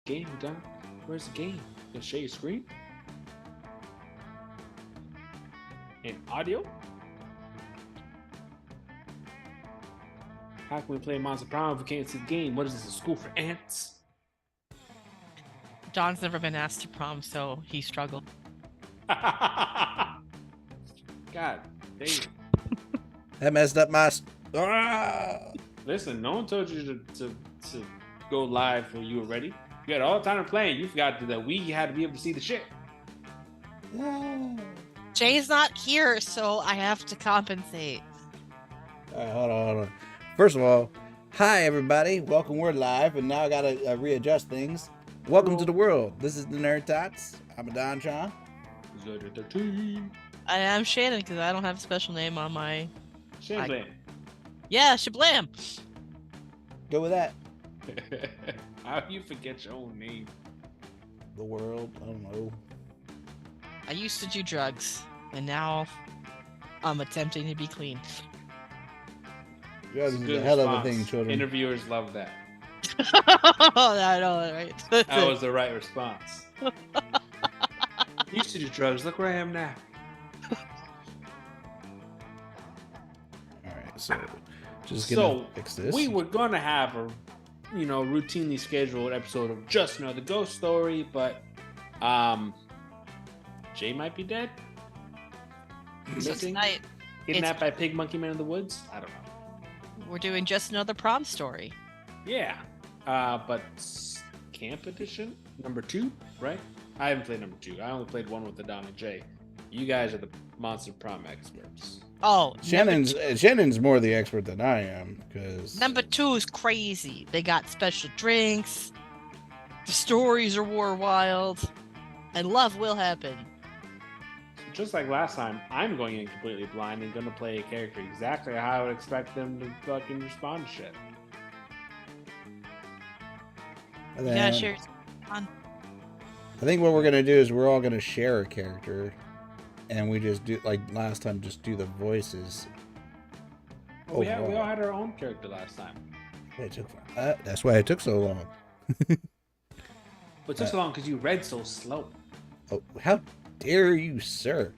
Game done. Where's the game? Can share your screen? And audio? How can we play Monster Prom if we can't see the game? What is this, a school for ants? John's never been asked to prom, so he struggled. God damn. That messed up my... Listen, no one told you to go live when you were ready. You had all the time to play, and you forgot that we had to be able to see the shit. Jay's not here, so I have to compensate. All right, hold on. First of all, hi everybody. Welcome. We're live, and now I gotta readjust things. Welcome to the world. This is the Nerdtots. I'm Don Sean. I am Shannon because I don't have a special name on my. Shannon. Yeah, Shablam. Go with that. How do you forget your own name? The world. I don't know. I used to do drugs, and now I'm attempting to be clean. Drugs is a hell of a thing, children. Interviewers love that. I know, right? That was the right response. Used to do drugs. Look where I am now. All right, so just gonna fix this. We were gonna have a, routinely scheduled episode of Just Another Ghost Story, but Jay might be dead. So Missing. tonight, Kidnapped by Pig Monkey Man in the Woods. I don't know. we're doing Just Another Prom Story. Yeah, but Camp Edition number 2, right? I haven't played number 2. I only played one with the Don and Jay. You guys are the Monster Prom experts. Oh, Shannon's more the expert than I am, because number 2 is crazy. They got special drinks. The stories are war wild, and love will happen. Just like last time, I'm going in completely blind and going to play a character exactly how I would expect them to fucking respond to shit. and then, Yeah, sure. On. I think what we're gonna do is we're all gonna share a character, and we just do like last time, just do the voices. Well, we all had our own character last time. That's why it took so long. But it took so long because you read so slow. Oh, how dare you, sir?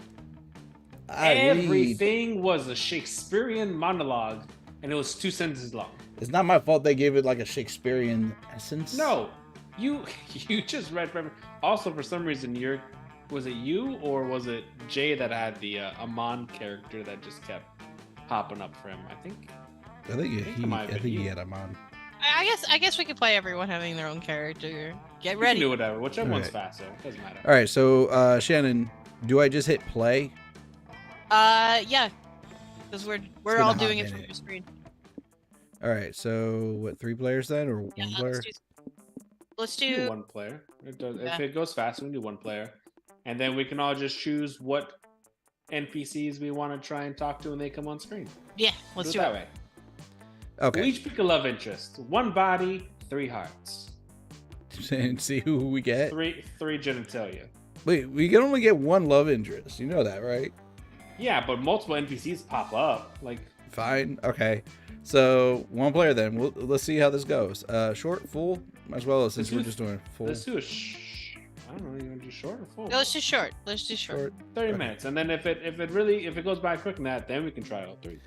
Everything was a Shakespearean monologue, and it was 2 sentences long. It's not my fault they gave it like a Shakespearean essence. No, you just read. Also, for some reason, was it you or was it Jay that had the Amon character that just kept popping up for him? I think he had him on. I guess we could play everyone having their own character. Get we ready. can do whatever, whichever one's Right. faster. It doesn't matter. All right, so Shannon, do I just hit play? Yeah, because we're been all a hot doing it from minute. your screen. All right, so what, 3 players then, or Yeah, one player? let's We can do do. 1 player. It does, Yeah. If it goes fast, we can do 1 player, and then we can all just choose what NPCs we want to try and talk to when they come on screen. Yeah, let's do that it. way. Okay, We each pick a love interest. 1 body, 3 hearts, and see who we get. 3 genitalia. Wait, we can only get 1 love interest. You know that, right? Yeah, but multiple NPCs pop up. Like, Fine. Okay, so 1 player then. Let's see how this goes. Short, full, as well as since we're just doing full. let's do I don't know. You want to do short or full? No, let's do short. Let's do short. 30 Okay. minutes, and then if it goes by quick than that, then we can try all 3.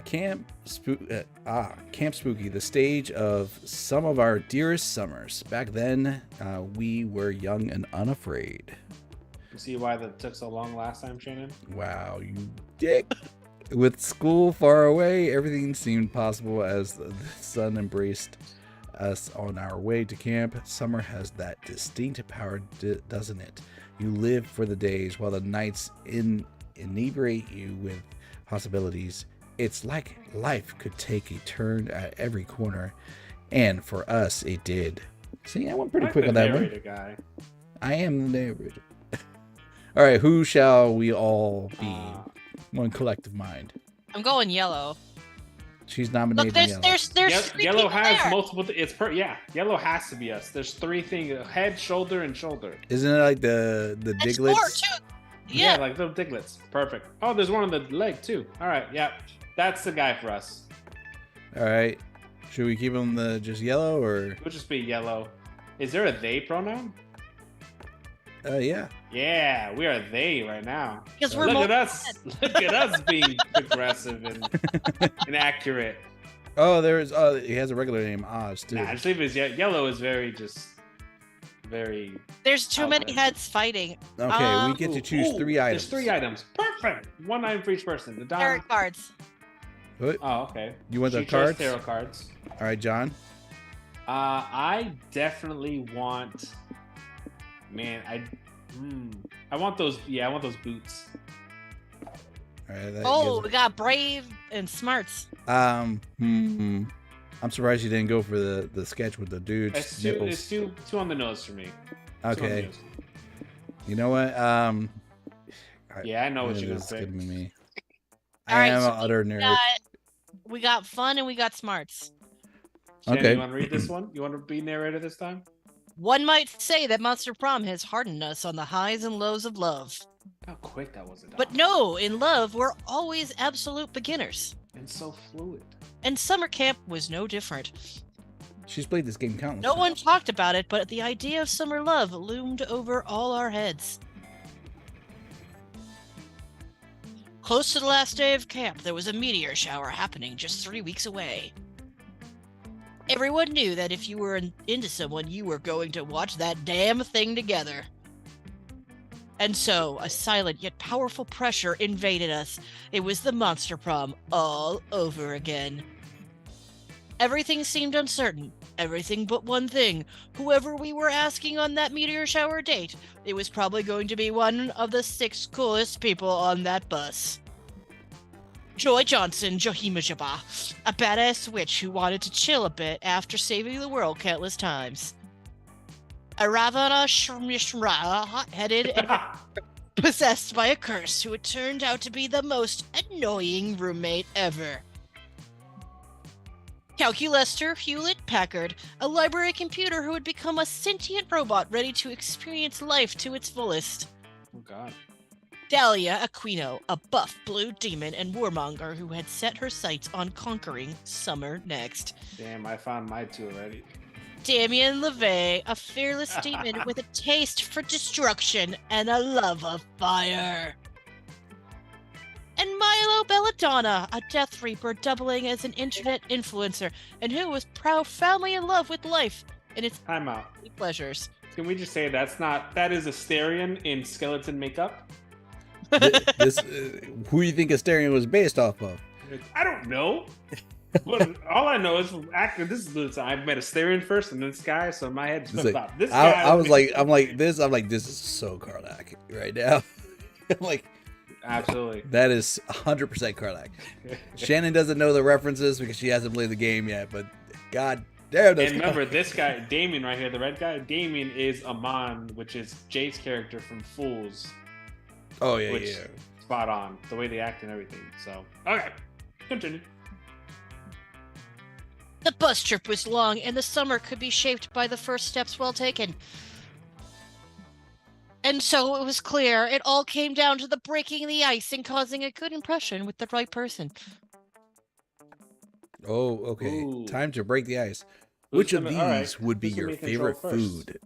Camp Spooky, the stage of some of our dearest summers. Back then, we were young and unafraid. You see why that took so long last time, Shannon? Wow, you dick. With school far away, everything seemed possible as the sun embraced us on our way to camp. Summer has that distinct power, doesn't it? You live for the days while the nights inebriate you with possibilities. It's like life could take a turn at every corner, and for us, it did. See, I went pretty quick on that one. Guy. I am the narrator. All right, who shall we all be? One collective mind. I'm going yellow. She's nominated. Look, there's three Yellow people has there. multiple. Yellow has to be us. There's 3 things: head, shoulder, and shoulder. Isn't it like the That's Diglets? 4 too. Yeah, Yeah. like little diglets. Perfect. Oh, there's one on the leg too. All right, yeah, that's the guy for us. All right, Should we keep them just yellow or? It would just be yellow. Is there a they pronoun? Yeah. Yeah, we are they right now. Because we're Look more at us. Look at us being progressive and accurate. Oh, he has a regular name, Oz, too. Nah, just leave it as yellow is very. There's too many outlandish. heads fighting. Okay, we get to choose 3 items. There's 3 items. Perfect. 1 item for each person. The Tarot cards. What? Oh, okay. You want the She chose cards? tarot cards. All right, John. I definitely want. Man, I want those. Yeah, I want those boots. All right. Oh, we got brave and smarts. I'm surprised you didn't go for the sketch with the dude's nipples. It's too on the nose for me. Okay. You know what? Yeah, I know what you're gonna That's say. gonna be me. All I right, am so an utter nerd. We got fun and we got smarts. Shannon, Okay. you want to read this one? You want to be narrator this time? One might say that Monster Prom has hardened us on the highs and lows of love. How quick that was. But no, in love, we're always absolute beginners. And so fluid. And summer camp was no different. She's played this game countless No times. one talked about it, but the idea of summer love loomed over all our heads. Close to the last day of camp, there was a meteor shower happening just 3 weeks away. Everyone knew that if you were into someone, you were going to watch that damn thing together. And so, a silent yet powerful pressure invaded us. It was the Monster Prom all over again. Everything seemed uncertain. Everything but one thing. Whoever we were asking on that meteor shower date, it was probably going to be one of the 6 coolest people on that bus. Joy Johnson, Johimajaba, a badass witch who wanted to chill a bit after saving the world countless times. A Ravana Shmishra, hot-headed and possessed by a curse who had turned out to be the most annoying roommate ever. Calculester Hewlett Packard, a library computer who had become a sentient robot ready to experience life to its fullest. Oh, God. Dahlia Aquino, a buff blue demon and warmonger who had set her sights on conquering summer next. Damn, I found my 2 already. Damien LeVay, a fearless demon with a taste for destruction and a love of fire. And Milo Belladonna, a Death Reaper doubling as an internet influencer and who was profoundly in love with life and its Time out. pleasures. Can we just say that is Asterion in skeleton makeup? This who you think Asterion was based off of? I don't know. But all I know is from acting. I've met Asterion first and this guy, so in my head just Like, thought, this guy. I'm like this is so Karlak right now. I'm like, absolutely. that is 100% Karlak. Shannon doesn't know the references because she hasn't played the game yet, but god damn, that's And remember, this guy, Damien right here, the red guy, Damien is Amon, which is Jade's character from Fools. Oh yeah, which, yeah. Spot on. The way they act and everything. So, okay. Continue. The bus trip was long, and the summer could be shaped by the first steps well taken. And so it was clear, it all came down to the breaking the ice and causing a good impression with the right person. Oh, okay. Ooh. Time to break the ice. Who's Which of gonna- these all right, would be who's your gonna control favorite first? food?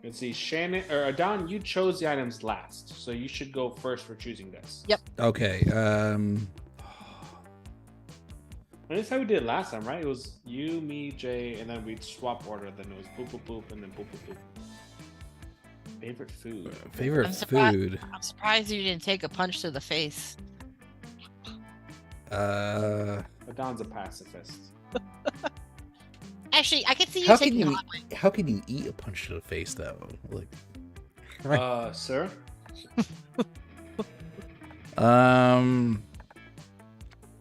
Let's see, Shannon or Adon, you chose the items last, so you should go first for choosing this. Yep. Okay. And that's how we did it last time, right? It was you, me, Jay, and then we'd swap order. Then it was boop, boop, boop, and then boop, boop, boop. Favorite food. Favorite I'm surprised- food. I'm surprised you didn't take a punch to the face. Adon's a pacifist. Actually, I could see you How taking can a you hot wing. how can you eat a punch to the face though? Like, Sir?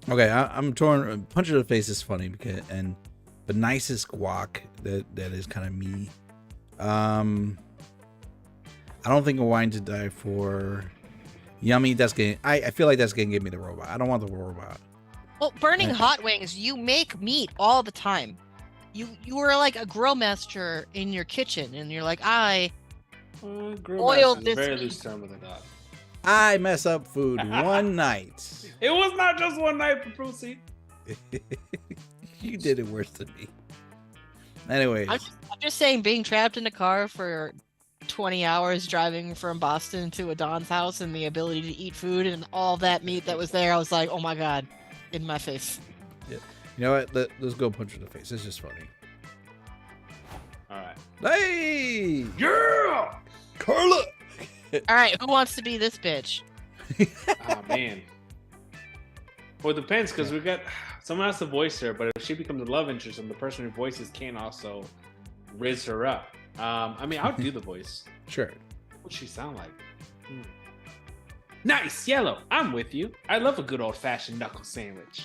Okay, I'm torn. Punch to the face is funny because the nicest guac that is kind of me. I don't think a wine to die for. Yummy. That's getting. I feel like that's gonna give me the robot. I don't want the robot. Well, burning Yeah. hot wings, you make meat all the time. You were like a grill master in your kitchen, and you're like, Grill Oiled master is a this very meat. loose term with a dog. I mess up food one night. It was not just one night for Brucey. You did it worse than me. Anyways. I'm just saying, being trapped in a car for 20 hours driving from Boston to a Don's house and the ability to eat food and all that meat that was there, I was like, oh my God, in my face. Yeah. You know what? Let's go punch her in the face. It's just funny. All right. Hey! Yeah! Carla! All right, who wants to be this bitch? Oh, man. Well, it depends, because we got... Someone has to voice her, but if she becomes a love interest and the person who voices can also riz her up. I mean, I'll do the voice. Sure. What'd she sound like? Nice, Yellow. I'm with you. I love a good old-fashioned knuckle sandwich.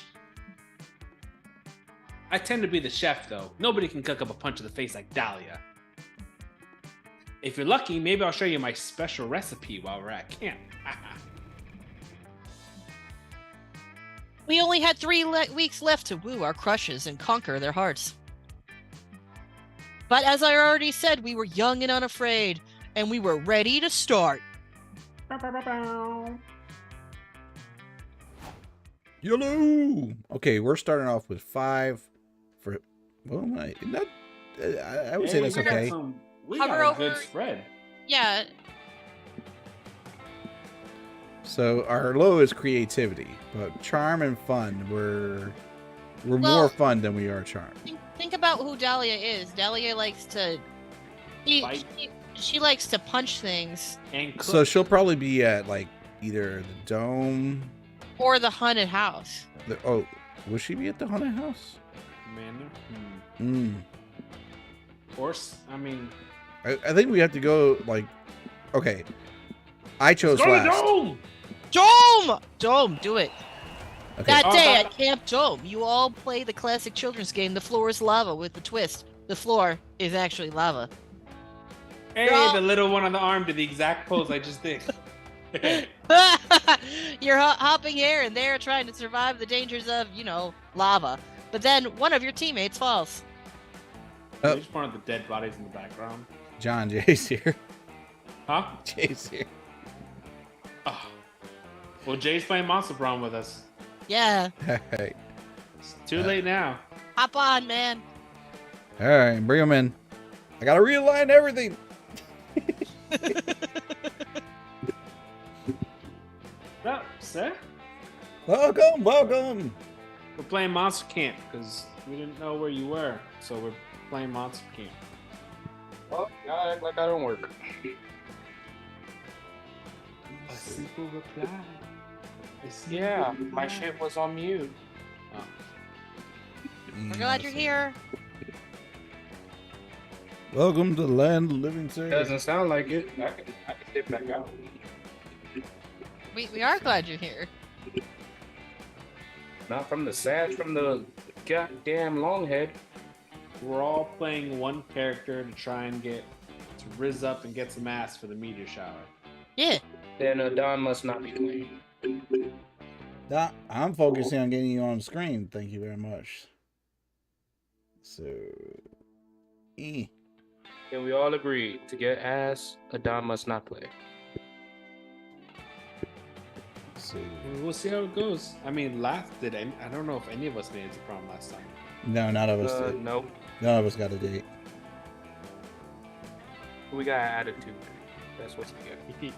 I tend to be the chef, though. Nobody can cook up a punch to the face like Dahlia. If you're lucky, maybe I'll show you my special recipe while we're at camp. We only had 3 weeks left to woo our crushes and conquer their hearts. But as I already said, we were young and unafraid, and we were ready to start. YOLO! Okay, we're starting off with 5 for... Well, I would say that's okay. We Hover got a over- good spread. Yeah, So our low is creativity, but charm and fun, we're Well- more fun than we are charm. think about who Dahlia is. Dahlia likes to... Fight. She likes to punch things. And cook. So she'll probably be at like either the dome. Or the haunted house. Will she be at the haunted house? Manor? I mean... I think we have to go like, okay. I chose Go to last. Dome! Dome! Dome, do it. Okay. That Oh, day that- at Camp Dome, you all play the classic children's game, The Floor is Lava, with the twist. The floor is actually lava. Hey, Girl. the little one on the arm did the exact pose I just did. You're hopping here and there trying to survive the dangers of, lava. But then one of your teammates falls. Oh. Just one of the dead bodies in the background. John Jay's here. Huh? Jay's here. Oh. Well, Jay's playing Monster Prom with us. Yeah, Hey. It's too late now. hop on, man. All right, bring him in. I gotta realign everything. Well, sir, Welcome. we're playing Monster Camp because we didn't know where you were, so we're playing Monster Camp. Well, I act like I don't work. A simple reply. Yeah, my shit was on mute. Oh. We're glad you're here. Welcome to the land of the living, sir. Doesn't sound like it. I can dip back out. We are glad you're here. Not from the sash, from the goddamn longhead. We're all playing one character to try and get to rizz up and get some ass for the meteor shower. Yeah. Then Don must not be playing. I'm focusing on getting you on the screen. Thank you very much. So, Then we all agree to get ass, Don must not play. so We'll see how it goes. I mean, I don't know if any of us made it to prom last time. no, none of us did. Nope. None of us got a date. We got attitude. That's what's good.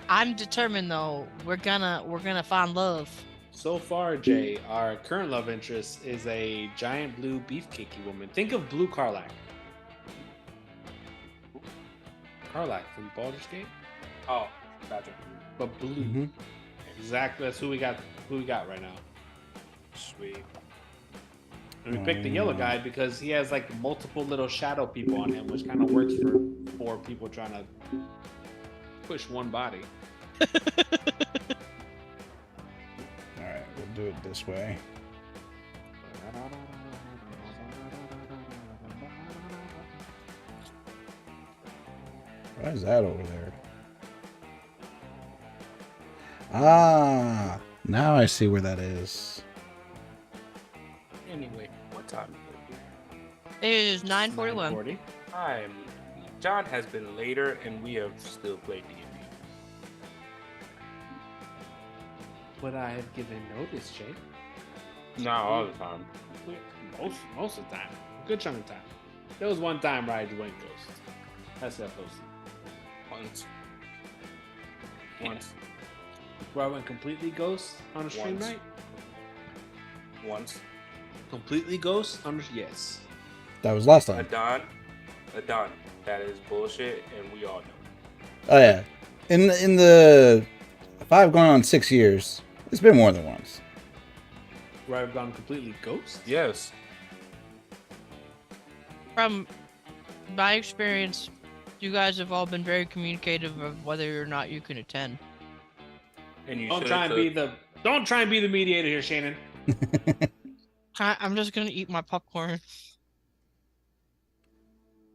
I'm determined though. We're gonna find love. So far, Jay, our current love interest is a giant blue beefcakey woman. Think of Blue Karlak. Karlak from Baldur's Gate? Oh, gotcha. But blue. Mhm. Exactly. That's who we got right now. Sweet. And we picked the yellow guy because he has like multiple little shadow people on him, which kind of works for 4 people trying to push one body. Alright, we'll do it this way. Why is that over there? Ah, now I see where that is. Anyway, what time is It is 9:41. 9:40. it? John has been later, and we have still played D&D. would I have given notice, Jay? Not all the time. Most of the time. A good chunk of time. There was one time where I went ghost. That's that posted. Once. Where I went completely ghost on a stream Once. night? Once. Completely ghost on yes. That was last time. Adon. That is bullshit, and we all know. Oh yeah, in the 5 going on 6 years, it's been more than once. Where I've gone completely ghost? Yes. From my experience, you guys have all been very communicative of whether or not you can attend. And you Don't should try and be the mediator here, Shannon. I'm just gonna eat my popcorn.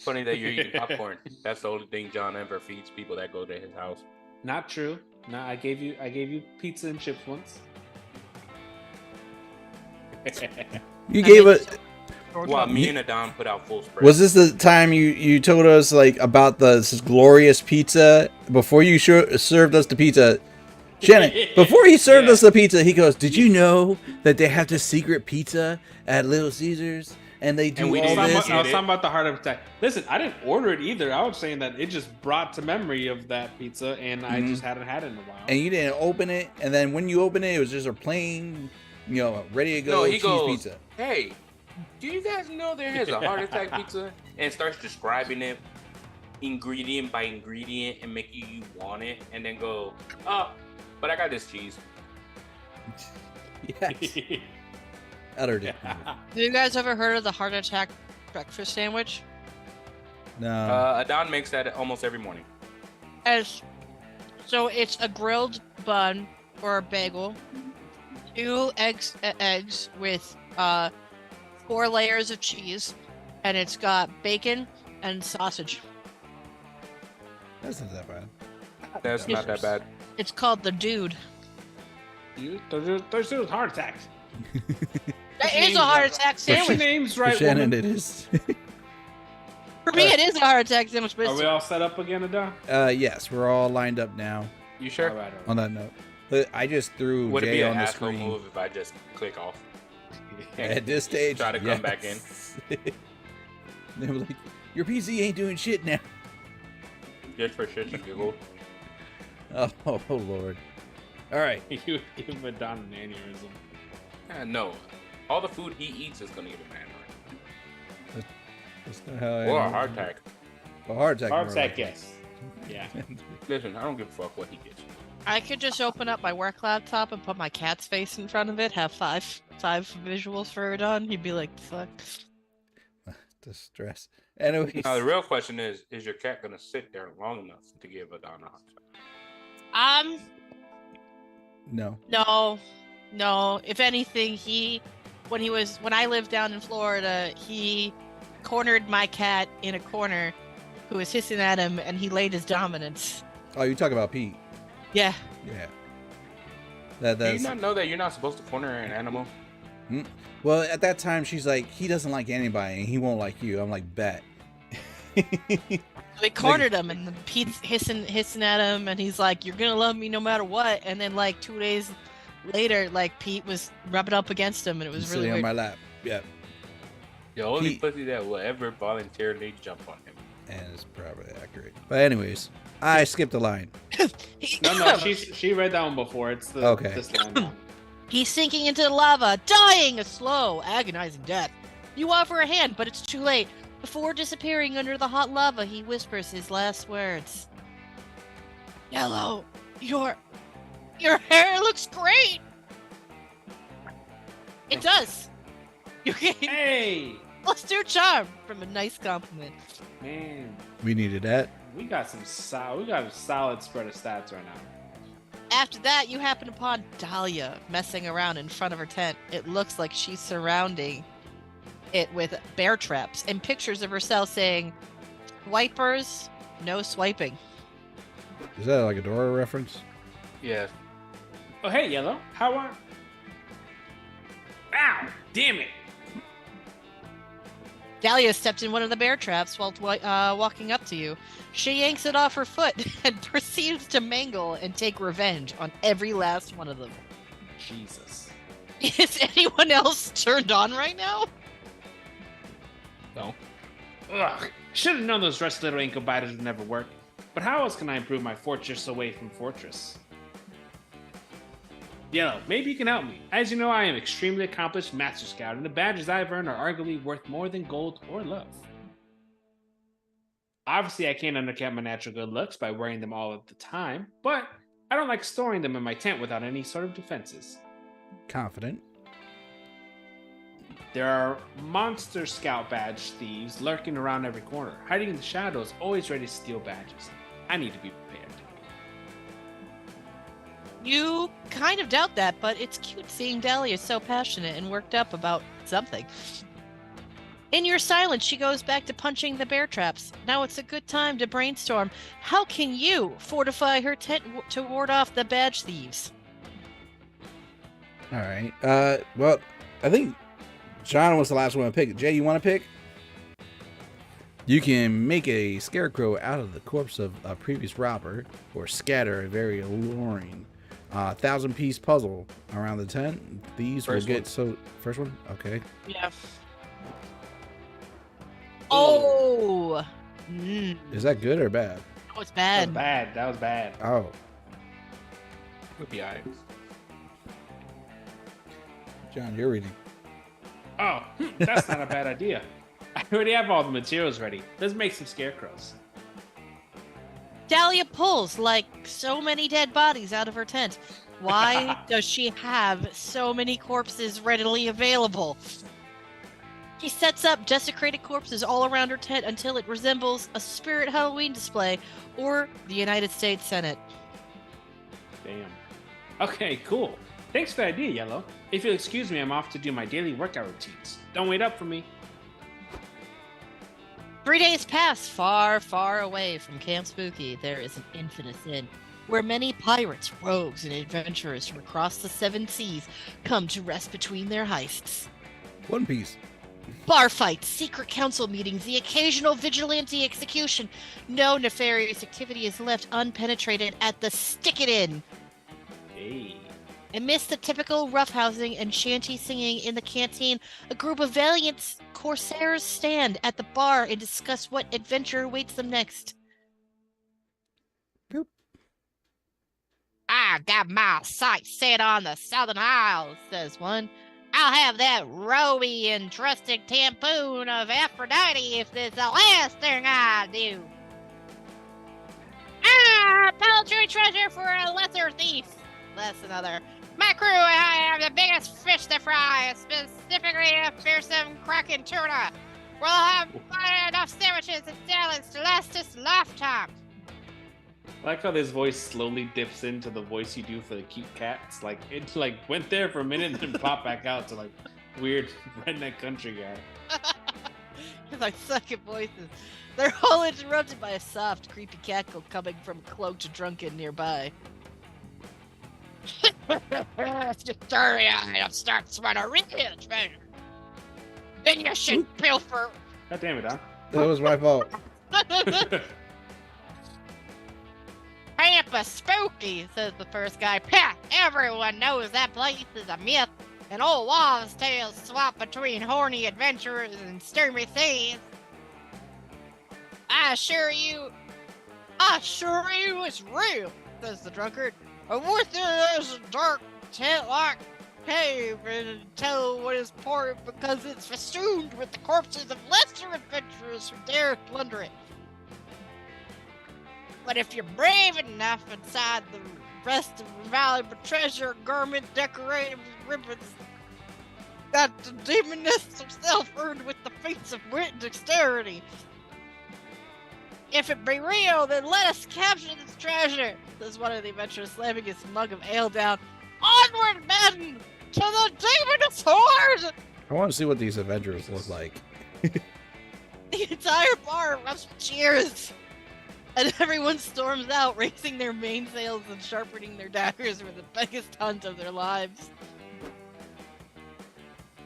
Funny that you're eating popcorn. That's the only thing John ever feeds people that go to his house. Not true. No, I gave you pizza and chips once. You gave it. Well, me and Adon put out full spread. Was this the time you told us like about this glorious pizza before you served us the pizza? Shannon, before he served us the pizza, he goes, "Did you know that they have this secret pizza at Little Caesars and they do And we all didn't this?" I was talking about the heart attack. Listen, I didn't order it either. I was saying that it just brought to memory of that pizza, and I just hadn't had it in a while. And you didn't open it, and then when you open it, it was just a plain, ready to go No, he cheese goes, pizza. "Hey, do you guys know there is a heart attack pizza?" And starts describing it ingredient by ingredient and make you want it, and then go, "Oh, but I got this cheese." Yes. Utter disappointment. Have you guys ever heard of the heart attack breakfast sandwich? No. Adon makes that almost every morning. So it's a grilled bun or a bagel, 2 eggs with 4 layers of cheese, and it's got bacon and sausage. That's not that bad. That's not that bad. It's called the Dude. There's heart attacks. That is a heart attack What's your sandwich. name's For right, Shannon, woman? it is. For me, it is a heart attack sandwich. But Are we all set up again, Adon? Yes, we're all lined up now. You sure? All right. On that note, but I just threw Would it Jay be on an the asshole screen. move if I just click off? At this stage, Try to come back in. They were like, "Your PC ain't doing shit now." Just for shit and giggle. Oh Lord! All right. You would give Adon an aneurysm. No. All the food he eats is gonna give him an That's not how I or a know. heart attack. A heart attack. Heart more attack, like yes. Yeah. Listen, I don't give a fuck what he gets. I could just open up my work laptop and put my cat's face in front of it, have five visuals for it on. He'd be like, "Fuck." Distress. Anyways, Now the real question is your cat gonna sit there long enough to give Adon a heart attack? no. If anything, when I lived down in Florida, he cornered my cat in a corner, who was hissing at him, and he laid his dominance. Oh, you talk about Pete? Yeah. Yeah. Do you That's not know that you're not supposed to corner an animal? well. At that time, she's like, he doesn't like anybody, and he won't like you. I'm like, bet. They cornered him, and Pete's hissing at him, and he's like, "You're gonna love me no matter what." And then like 2 days later, like Pete was rubbing up against him, and it was He's really sitting weird. on my lap. Yep. The only He- pussy that will ever voluntarily jump on him. And it's probably accurate. But anyways, I skipped a line. No, she read that one before. It's the Okay. this line now. He's sinking into the lava, dying a slow, agonizing death. You offer a hand, but it's too late. Before disappearing under the hot lava, he whispers his last words. "Yellow, your hair looks great." It does. You can Hey, let's do charm from a nice compliment. man, We needed that. we got a solid spread of stats right now. After that, you happen upon Dahlia messing around in front of her tent. It looks like she's surrounding it with bear traps and pictures of herself saying, "Swipers, no swiping." Is that like a Dora reference? Yes. Oh, hey, Yellow, how are? Ow! Damn it! Dahlia stepped in one of the bear traps while walking up to you. She yanks it off her foot and proceeds to mangle and take revenge on every last one of them. Jesus. Is anyone else turned on right now? No. Ugh. Should have known those rusty little ankle biters would never work. But how else can I improve my fortress away from fortress? Yellow, maybe you can help me. As you know, I am extremely accomplished Master Scout, and the badges I've earned are arguably worth more than gold or love. Obviously, I can't undercut my natural good looks by wearing them all at the time, but I don't like storing them in my tent without any sort of defenses. Confident. There are Monster Scout badge thieves lurking around every corner, hiding in the shadows, always ready to steal badges. I need to be prepared. You kind of doubt that, but it's cute seeing Dahlia so passionate and worked up about something. In your silence, she goes back to punching the bear traps. Now it's a good time to brainstorm. How can you fortify her tent to ward off the badge thieves? All right. Well, I think John was the last one to pick. Jay, you want to pick? You can make a scarecrow out of the corpse of a previous robber, or scatter a very alluring 1,000-piece puzzle around the tent. These First will get one. first one. Okay. Yeah. Oh. Is that good or bad? Oh, it's That was bad. bad. That was bad. Oh, Would be alright. John, you're reading. Oh, that's not a bad idea. I already have all the materials ready. Let's make some scarecrows. Dahlia pulls like so many dead bodies out of her tent. Why does she have so many corpses readily available? She sets up desecrated corpses all around her tent until it resembles a spirit Halloween display or the United States Senate. Damn. Okay, cool. Thanks for the idea, Yellow. If you'll excuse me, I'm off to do my daily workout routines. Don't wait up for me. 3 days pass far, far away from Camp Spooky. There is an infinite inn where many pirates, rogues, and adventurers from across the 7 seas come to rest between their heists. One Piece. Bar fights, secret council meetings, the occasional vigilante execution. No nefarious activity is left unpenetrated at the Stick It Inn. Hey. Amidst the typical roughhousing and shanty singing in the canteen, a group of valiant corsairs stand at the bar and discuss what adventure awaits them next. Boop. I got my sights set on the Southern Isles, says one. I'll have that roby and trusted tampoon of Aphrodite if it's the last thing I do. Paltry treasure for a lesser thief, that's another. My crew and I have the biggest fish to fry, specifically a fearsome kraken tuna. We'll have enough sandwiches and salads to last us a lifetime. I like how this voice slowly dips into the voice you do for the cute cats. Like, it went there for a minute and then popped back out to weird redneck country guy. Because I suck at voices. They're all interrupted by a soft, creepy cackle coming from a cloaked drunken nearby. I'll start smelling a real treasure. Then you should pilfer. God damn it, Don. That was my fault. Pampa spooky, says the first guy. Pah! Everyone knows that place is a myth. And old wives' tales swap between horny adventurers and stormy seas. I assure you it's real, says the drunkard. And with there's a dark tent-like cave and tell what is part because it's festooned with the corpses of lesser adventurers who dare plunder it. But if you're brave enough inside the rest of the valuable treasure, garment decorated with ribbons that the demoness himself earned with the feats of wit and dexterity. If it be real, then let us capture this treasure, says one of the adventurers, slamming his mug of ale down. Onward, men, to the demoness horde! I want to see what these Avengers look like. The entire bar erupts with cheers, and everyone storms out, raising their mainsails and sharpening their daggers for the biggest hunt of their lives.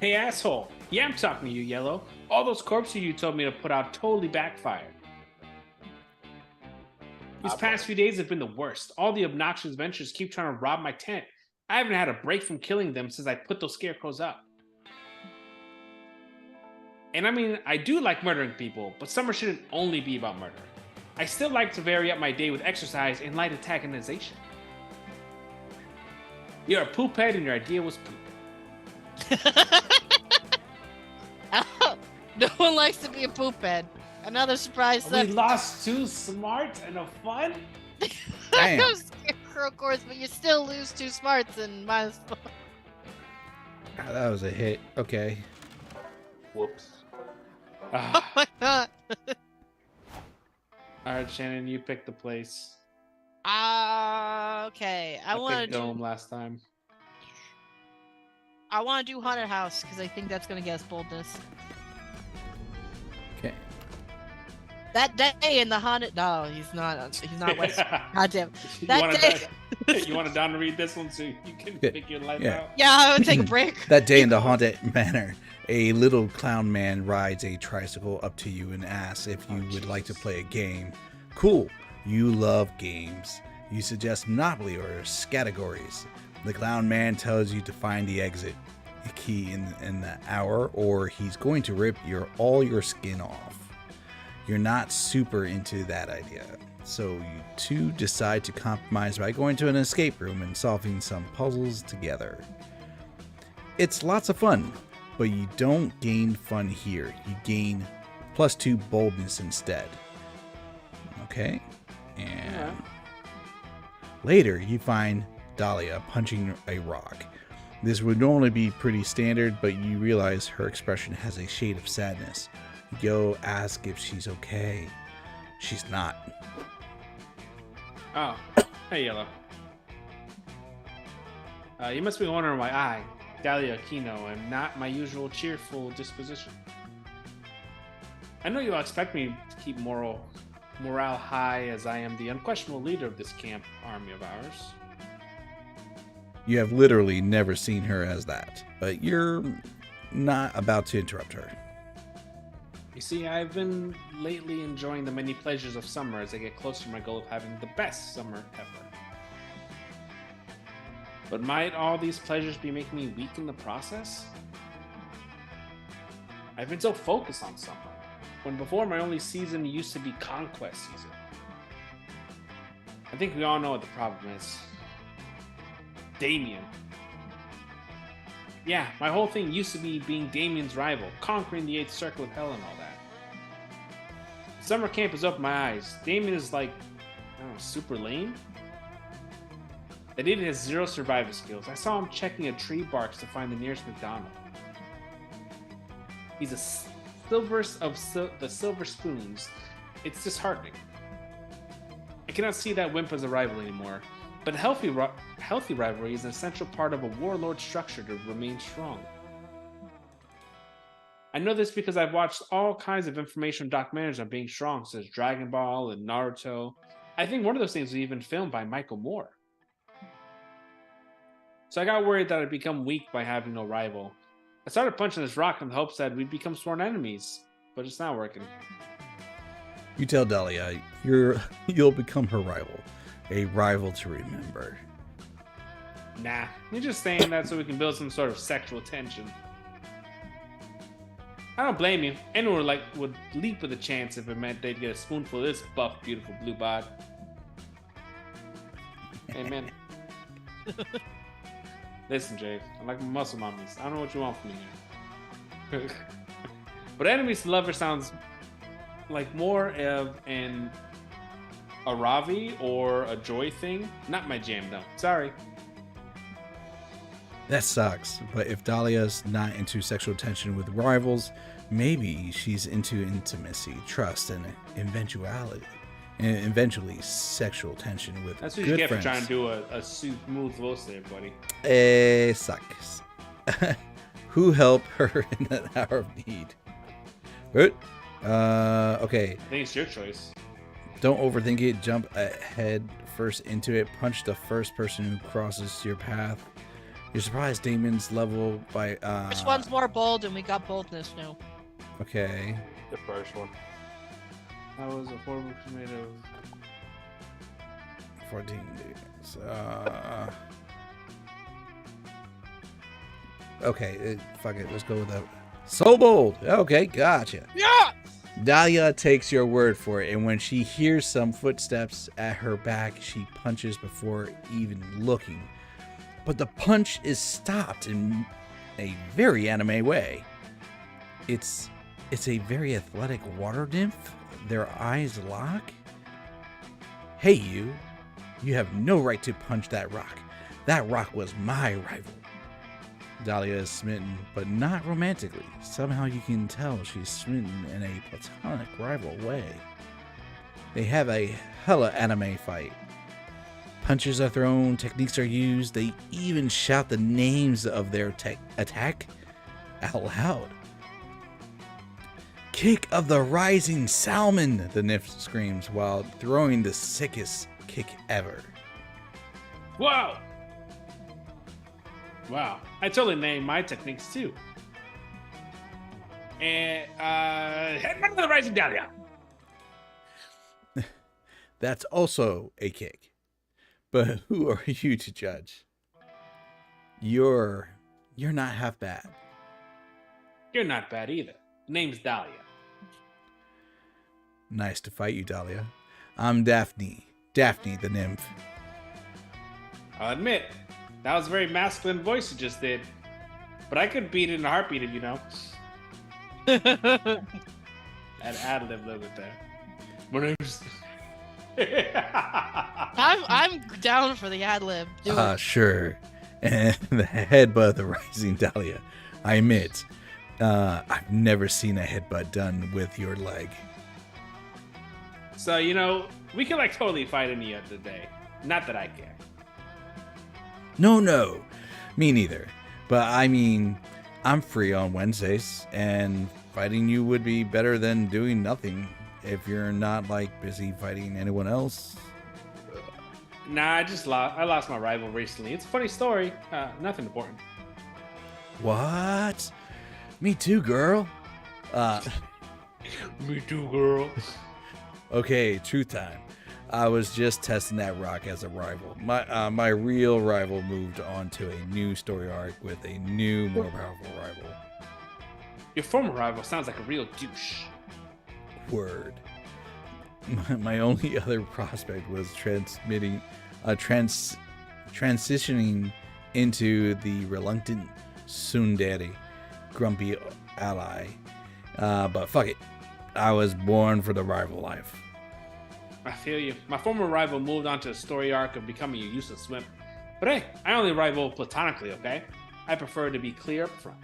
Hey, asshole. Yeah, I'm talking to you, Yellow. All those corpses you told me to put out totally backfired. These past few days have been the worst. All the obnoxious adventurers keep trying to rob my tent. I haven't had a break from killing them since I put those scarecrows up. And I mean, I do like murdering people, but summer shouldn't only be about murder. I still like to vary up my day with exercise and light antagonization. You're a poop head and your idea was poop. No one likes to be a poop head. Another surprise. We lost 2 smarts and a fun? Damn. Those scarecrow cores, but you still lose 2 smarts and minus 4. That was a hit. Okay. Whoops. Oh my god. Alright, Shannon, you pick the place. Okay. I want picked to Dome last time. I want to do haunted house because I think that's gonna get us boldness. Okay. That day in the haunted. No, he's not. He's not West. God damn. You That want day. you want to down to read this one so you can pick your life out? Yeah, I would take a break. That day in the haunted manor, a little clown man rides a tricycle up to you and asks if you would like to play a game. Cool. You love games. You suggest Monopoly or categories. The clown man tells you to find the exit key in the hour, or he's going to rip all your skin off. You're not super into that idea, so you two decide to compromise by going to an escape room and solving some puzzles together. It's lots of fun, but you don't gain fun here. You gain +2 boldness instead. Okay? And later you find Dahlia punching a rock. This would normally be pretty standard, but you realize her expression has a shade of sadness. You go ask if she's okay. She's not. Oh, hey, Yellow. You must be wondering why I, Dahlia Aquino, am not my usual cheerful disposition. I know you'll expect me to keep morale high, as I am the unquestionable leader of this camp army of ours. You have literally never seen her as that, but you're not about to interrupt her. You see, I've been lately enjoying the many pleasures of summer as I get closer to my goal of having the best summer ever. But might all these pleasures be making me weak in the process? I've been so focused on summer, when before my only season used to be conquest season. I think we all know what the problem is. Damien. Yeah, my whole thing used to be being Damien's rival, conquering the 8th circle of hell and all that. Summer camp has opened my eyes. Damien is like, I don't know, super lame? That idiot has 0 survival skills. I saw him checking a tree barks to find the nearest McDonald's. He's a silver of the silver spoons. It's disheartening. I cannot see that wimp as a rival anymore. But a healthy rivalry is an essential part of a warlord structure to remain strong. I know this because I've watched all kinds of information documentaries on being strong, such as Dragon Ball and Naruto. I think one of those things was even filmed by Michael Moore. So I got worried that I'd become weak by having no rival. I started punching this rock in the hopes that we'd become sworn enemies, but it's not working. You tell Dahlia you'll become her rival. A rival to remember. Nah, you're just saying that so we can build some sort of sexual tension. I don't blame you. Anyone would leap with a chance if it meant they'd get a spoonful of this buff, beautiful blue bod. Amen. Listen, Jade, I like my muscle mommies. I don't know what you want from me here. But enemies to lover sounds like more of an a Ravi or a Joy thing. Not my jam, though. Sorry. That sucks, but if Dahlia's not into sexual tension with rivals, maybe she's into intimacy, trust, and eventually sexual tension with That's what good you get friends. for trying to do a smooth voice there, buddy. Sucks. Who helped her in that hour of need? Good. Okay. I think it's your choice. Don't overthink it. Jump head first into it. Punch the first person who crosses your path. You're surprised Damon's level by... Which one's more bold? And we got boldness now. Okay. The first one. That was a horrible tomato. 14 days. Okay, fuck it. Let's go with that. So bold. Okay, gotcha. Yeah! Dahlia takes your word for it, and when she hears some footsteps at her back, she punches before even looking. But the punch is stopped in a very anime way. It's a very athletic water nymph. Their eyes lock. Hey, you have no right to punch that rock. That rock was my rival. Dahlia is smitten, but not romantically. Somehow you can tell she's smitten in a platonic rival way. They have a hella anime fight. Punches are thrown, techniques are used, they even shout the names of their attack out loud. Kick of the rising salmon, the nymph screams while throwing the sickest kick ever. Wow. Wow. I totally named my techniques too. And headbutt of the rising dahlia. That's also a kick. But who are you to judge? You're not half bad. You're not bad either. Name's Dahlia. Nice to fight you, Dahlia. I'm Daphne. Daphne the nymph. I'll admit, that was a very masculine voice you just did. But I could beat it in a heartbeat if you know. That ad-lib little bit there. My name's... I'm down for the ad lib. Sure. And the headbutt of the rising Dahlia. I admit, I've never seen a headbutt done with your leg. So, we can totally fight any other day. Not that I can. No. Me neither. But I mean, I'm free on Wednesdays, and fighting you would be better than doing nothing if you're not, busy fighting anyone else. Nah, I lost my rival recently. It's a funny story. Nothing important. What? Me too, girl. Me too, girl. Okay, truth time. I was just testing that rock as a rival. My real rival moved on to a new story arc with a new, more powerful rival. Your former rival sounds like a real douche. Word. My only other prospect was transitioning into the reluctant tsundere, grumpy ally. But fuck it. I was born for the rival life. I feel you. My former rival moved on to a story arc of becoming a useless wimp. But hey, I only rival platonically, okay? I prefer to be clear up front.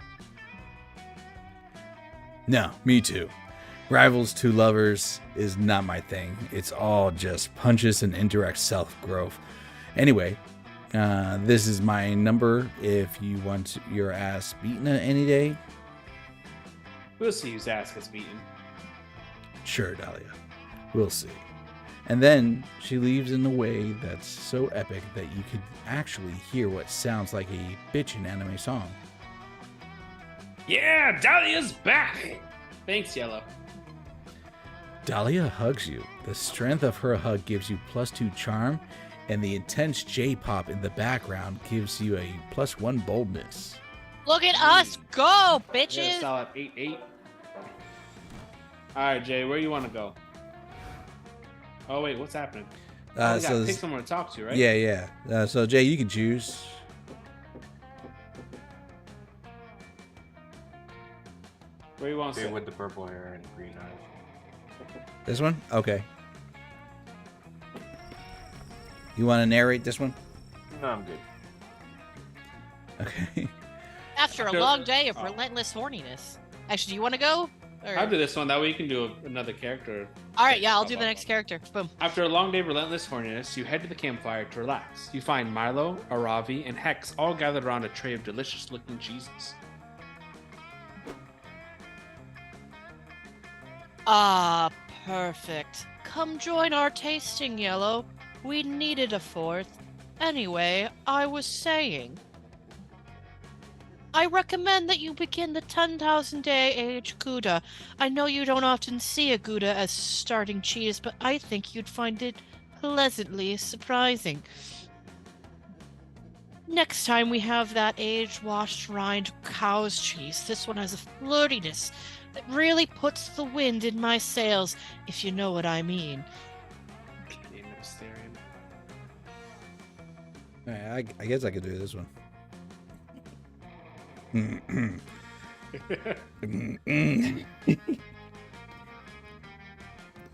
No, me too. Rivals to lovers is not my thing. It's all just punches and indirect self-growth. Anyway, this is my number if you want your ass beaten any day. We'll see whose ass gets beaten. Sure, Dahlia. We'll see. And then she leaves in a way that's so epic that you could actually hear what sounds like a bitchin' anime song. Yeah, Dahlia's back! Thanks, Yellow. Dahlia hugs you. The strength of her hug gives you +2 charm, and the intense J-pop in the background gives you a +1 boldness. Look at us go, Yeah, bitches! solid 8-8. Alright, Jay, where you want to go? Oh, wait, what's happening? We gotta pick someone to talk to, right? Yeah. So, Jay, you can choose. Where you want to sit? With the purple hair and green eyes. This one? Okay. You want to narrate this one? No, I'm good. Okay. After a long day of relentless horniness. Actually, do you want to go? Or... I'll do this one. That way you can do another character. All right, yeah, I'll do the next character. Boom. After a long day of relentless horniness, you head to the campfire to relax. You find Milo, Aravi, and Hex all gathered around a tray of delicious-looking cheeses. Ah, perfect. Come join our tasting, Yellow. We needed a fourth. Anyway, I was saying. I recommend that you begin the 10,000 day age Gouda. I know you don't often see a Gouda as starting cheese, but I think you'd find it pleasantly surprising. Next time we have that age-washed rind cow's cheese. This one has a flirtiness that really puts the wind in my sails, if you know what I mean. Name it Asterion. Alright, I guess I could do this one.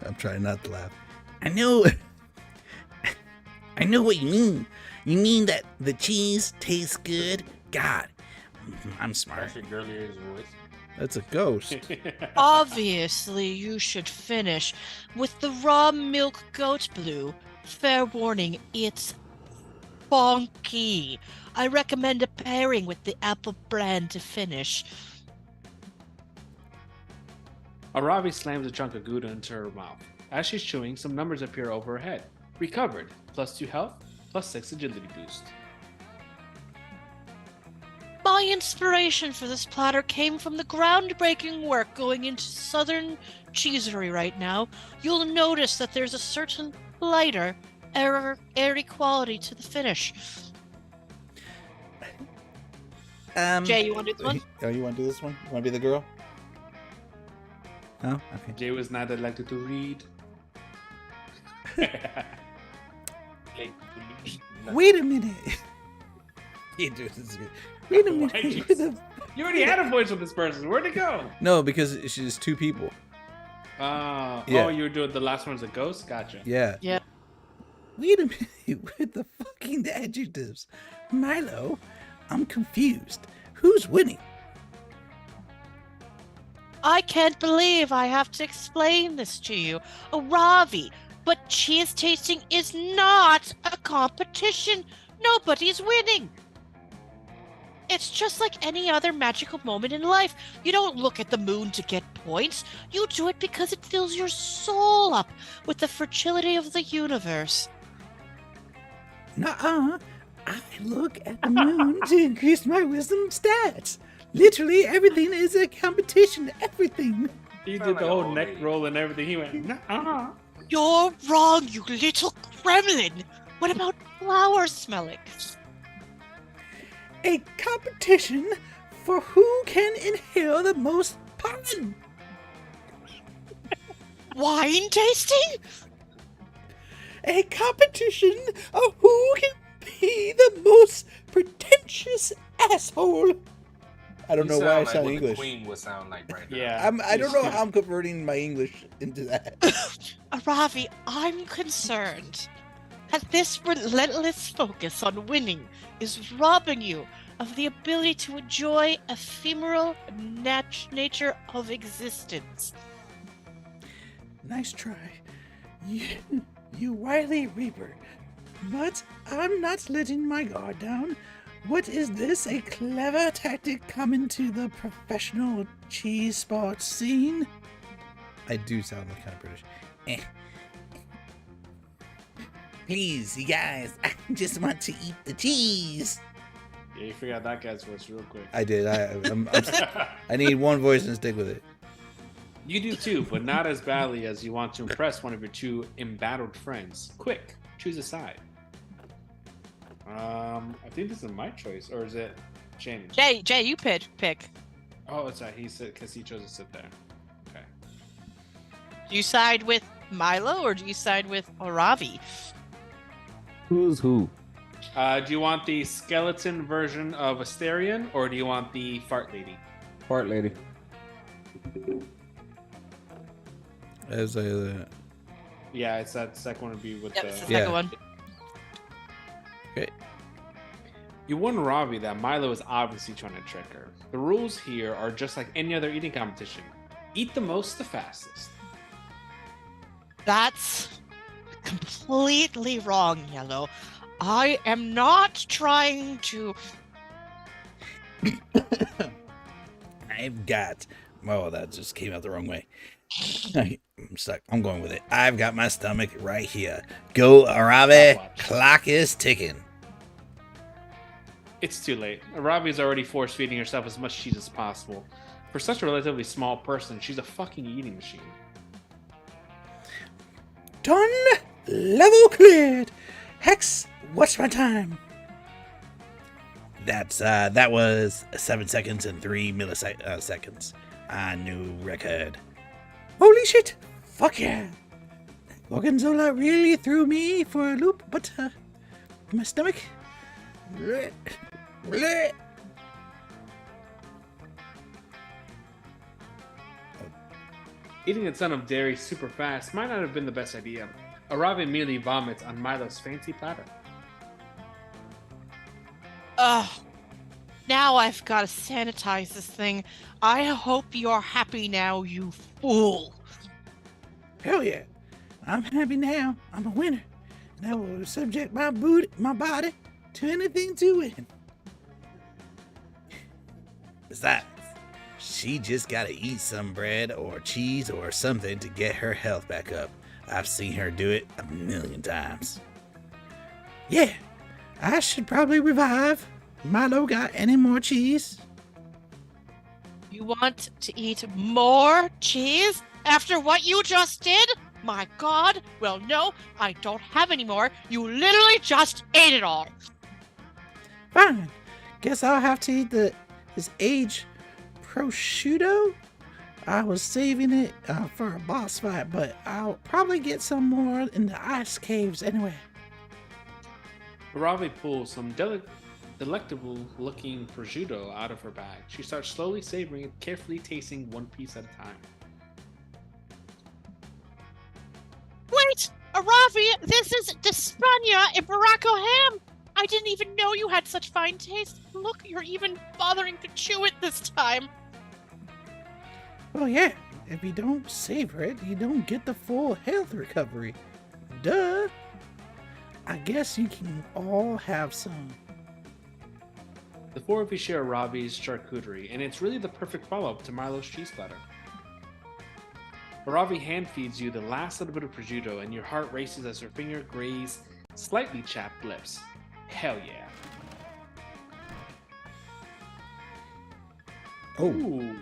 I'm trying not to laugh. I know what you mean. You mean that the cheese tastes good? God, I'm smart. That's your girliest voice. That's a ghost. Obviously, you should finish with the raw milk goat blue. Fair warning, it's bonky. I recommend a pairing with the apple brand to finish. Aravi slams a chunk of Gouda into her mouth. As she's chewing, some numbers appear over her head. Recovered, +2 health, +6 agility boost. My inspiration for this platter came from the groundbreaking work going into Southern Cheesery right now. You'll notice that there's a certain lighter, airy quality to the finish. Jay, you want to do this one? Oh, you want to do this one? You want to be the girl? No? Okay. Jay was not elected to read. Wait a minute. You do this good. Wait a minute. Why'd you- Where the- You already had a voice with this person. Where'd it go? No, because it's just two people. Yeah. Oh, you were doing the last one's a ghost? Gotcha. Yeah. Yeah. Wait a minute. With the fucking adjectives. Milo, I'm confused. Who's winning? I can't believe I have to explain this to you. Ravi, but cheese tasting is not a competition. Nobody's winning. It's just like any other magical moment in life. You don't look at the moon to get points. You do it because it fills your soul up with the fragility of the universe. Nuh-uh. I look at the moon to increase my wisdom stats. Literally everything is a competition. Everything. He Sound did like the a whole old neck lady. roll and everything. He went, nah. You're wrong, you little gremlin. What about flower smelling? A competition for who can inhale the most pollen. Wine tasting? A competition of who can be the most pretentious asshole. I don't know why I sound what English. The Queen would sound like right now. Yeah. I don't know how I'm converting my English into that. Ravi, I'm concerned that this relentless focus on winning is robbing you of the ability to enjoy ephemeral nature of existence. Nice try. You wily reaper. But I'm not letting my guard down. What is this? A clever tactic coming to the professional cheese sports scene? I do sound like kind of British. Please, you guys, I just want to eat the cheese. Yeah, you figured out that guy's voice real quick. I did. I need one voice and stick with it. You do too, but not as badly as you want to impress one of your two embattled friends. Quick, choose a side. I think this is my choice, or is it Shannon's? Jay, you pick. Oh, it's right. He said because he chose to sit there. Okay. Do you side with Milo or do you side with Ravi? Who's who? Do you want the skeleton version of Asterion, or do you want the fart lady? Fart lady. As a Yeah, it's that second one would be with Yep, the. it's the Yeah. second one. okay. You warn Ravi that Milo is obviously trying to trick her. The rules here are just like any other eating competition. Eat the most, the fastest. That's completely wrong, Yellow. I am not trying to. I've got. Oh, that just came out the wrong way. I'm stuck. I'm going with it. I've got my stomach right here. Go, Arabe. Stopwatch. Clock is ticking. It's too late. Ravi's already force feeding herself as much cheese as possible. For such a relatively small person, she's a fucking eating machine. Done. Level cleared. Hex, what's my time? That was 7 seconds and 3 milliseconds. A new record. Holy shit! Fuck yeah! Gorgonzola really threw me for a loop, but my stomach. Bleh, bleh. Eating a ton of dairy super fast might not have been the best idea. Aravi immediately vomits on Milo's fancy platter. Ugh. Now I've got to sanitize this thing. I hope you're happy now, you fool. Hell yeah! I'm happy now. I'm a winner, and I will subject my body to anything to win. Besides, she just gotta eat some bread or cheese or something to get her health back up. I've seen her do it 1,000,000 times. Yeah, I should probably revive. Milo got any more cheese? You want to eat more cheese after what you just did? My God. Well, no, I don't have any more. You literally just ate it all. Fine. Guess I'll have to eat this aged prosciutto. I was saving it for a boss fight, but I'll probably get some more in the ice caves anyway. Aravi pulls some delectable-looking prosciutto out of her bag. She starts slowly savoring it, carefully tasting one piece at a time. Wait, Aravi, this is Despania and Baracco ham. I didn't even know you had such fine taste. Look, you're even bothering to chew it this time. Well, yeah. If you don't savor it, you don't get the full health recovery. Duh. I guess you can all have some. The four of you share Aravi's charcuterie, and it's really the perfect follow-up to Milo's cheese platter. Aravi hand feeds you the last little bit of prosciutto, and your heart races as her finger grazes slightly chapped lips. Hell yeah. Oh, Ooh.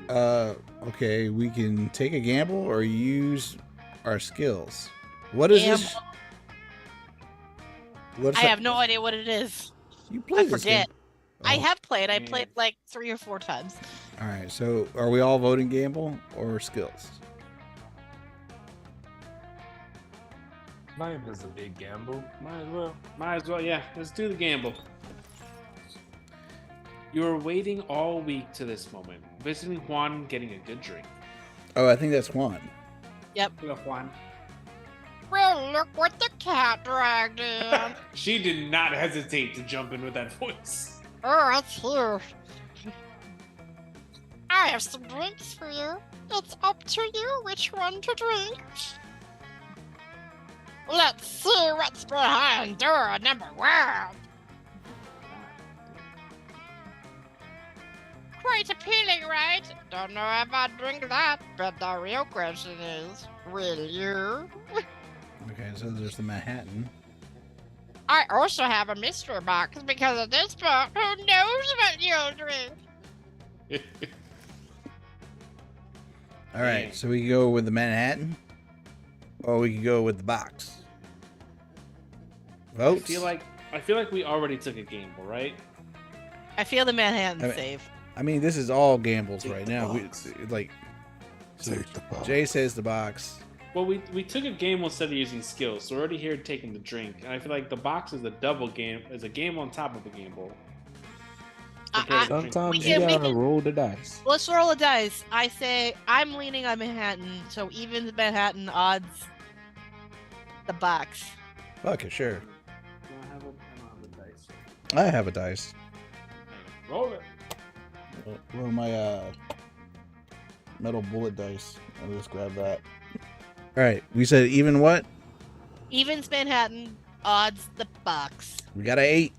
okay, we can take a gamble or use our skills. What is this? Gamble. What's I that? have no idea what it is. You played I this forget. game. I Oh. have played. I Man. played like 3 or 4 times. All right, so are we all voting gamble or skills? Mine was a big gamble. Might as well. Might as well, yeah. Let's do the gamble. You were waiting all week to this moment, visiting Juan, getting a good drink. Oh, I think that's Juan. Hello, Juan. Well, look what the cat dragged in. She did not hesitate to jump in with that voice. Oh, it's here. I have some drinks for you. It's up to you which one to drink. Let's see what's behind door number 1. Quite appealing, right? Don't know if I'd drink that, but the real question is, will you? Okay, so there's the Manhattan. I also have a mystery box because at this point, who knows what you'll drink? All right, so we can go with the Manhattan, or we can go with the box. I Votes. feel like we already took a gamble, right? I feel the Manhattan I mean- save. I mean, this is all gambles Take right the now. box. Take the box. Jay says the box. Well, we took a gamble instead of using skills, so we're already here taking the drink, and I feel like the box is a double game, is a game on top of a gamble. Compared to drink. Sometimes We you can- we gotta can- roll the dice. Let's roll a dice. I say I'm leaning on Manhattan, so even the Manhattan odds the box. Okay, sure. I don't have a dice. I have a dice. Roll it. Well, my metal bullet dice. I'll just grab that. All right, we said even what? Evens Manhattan, odds the box. We got a 8.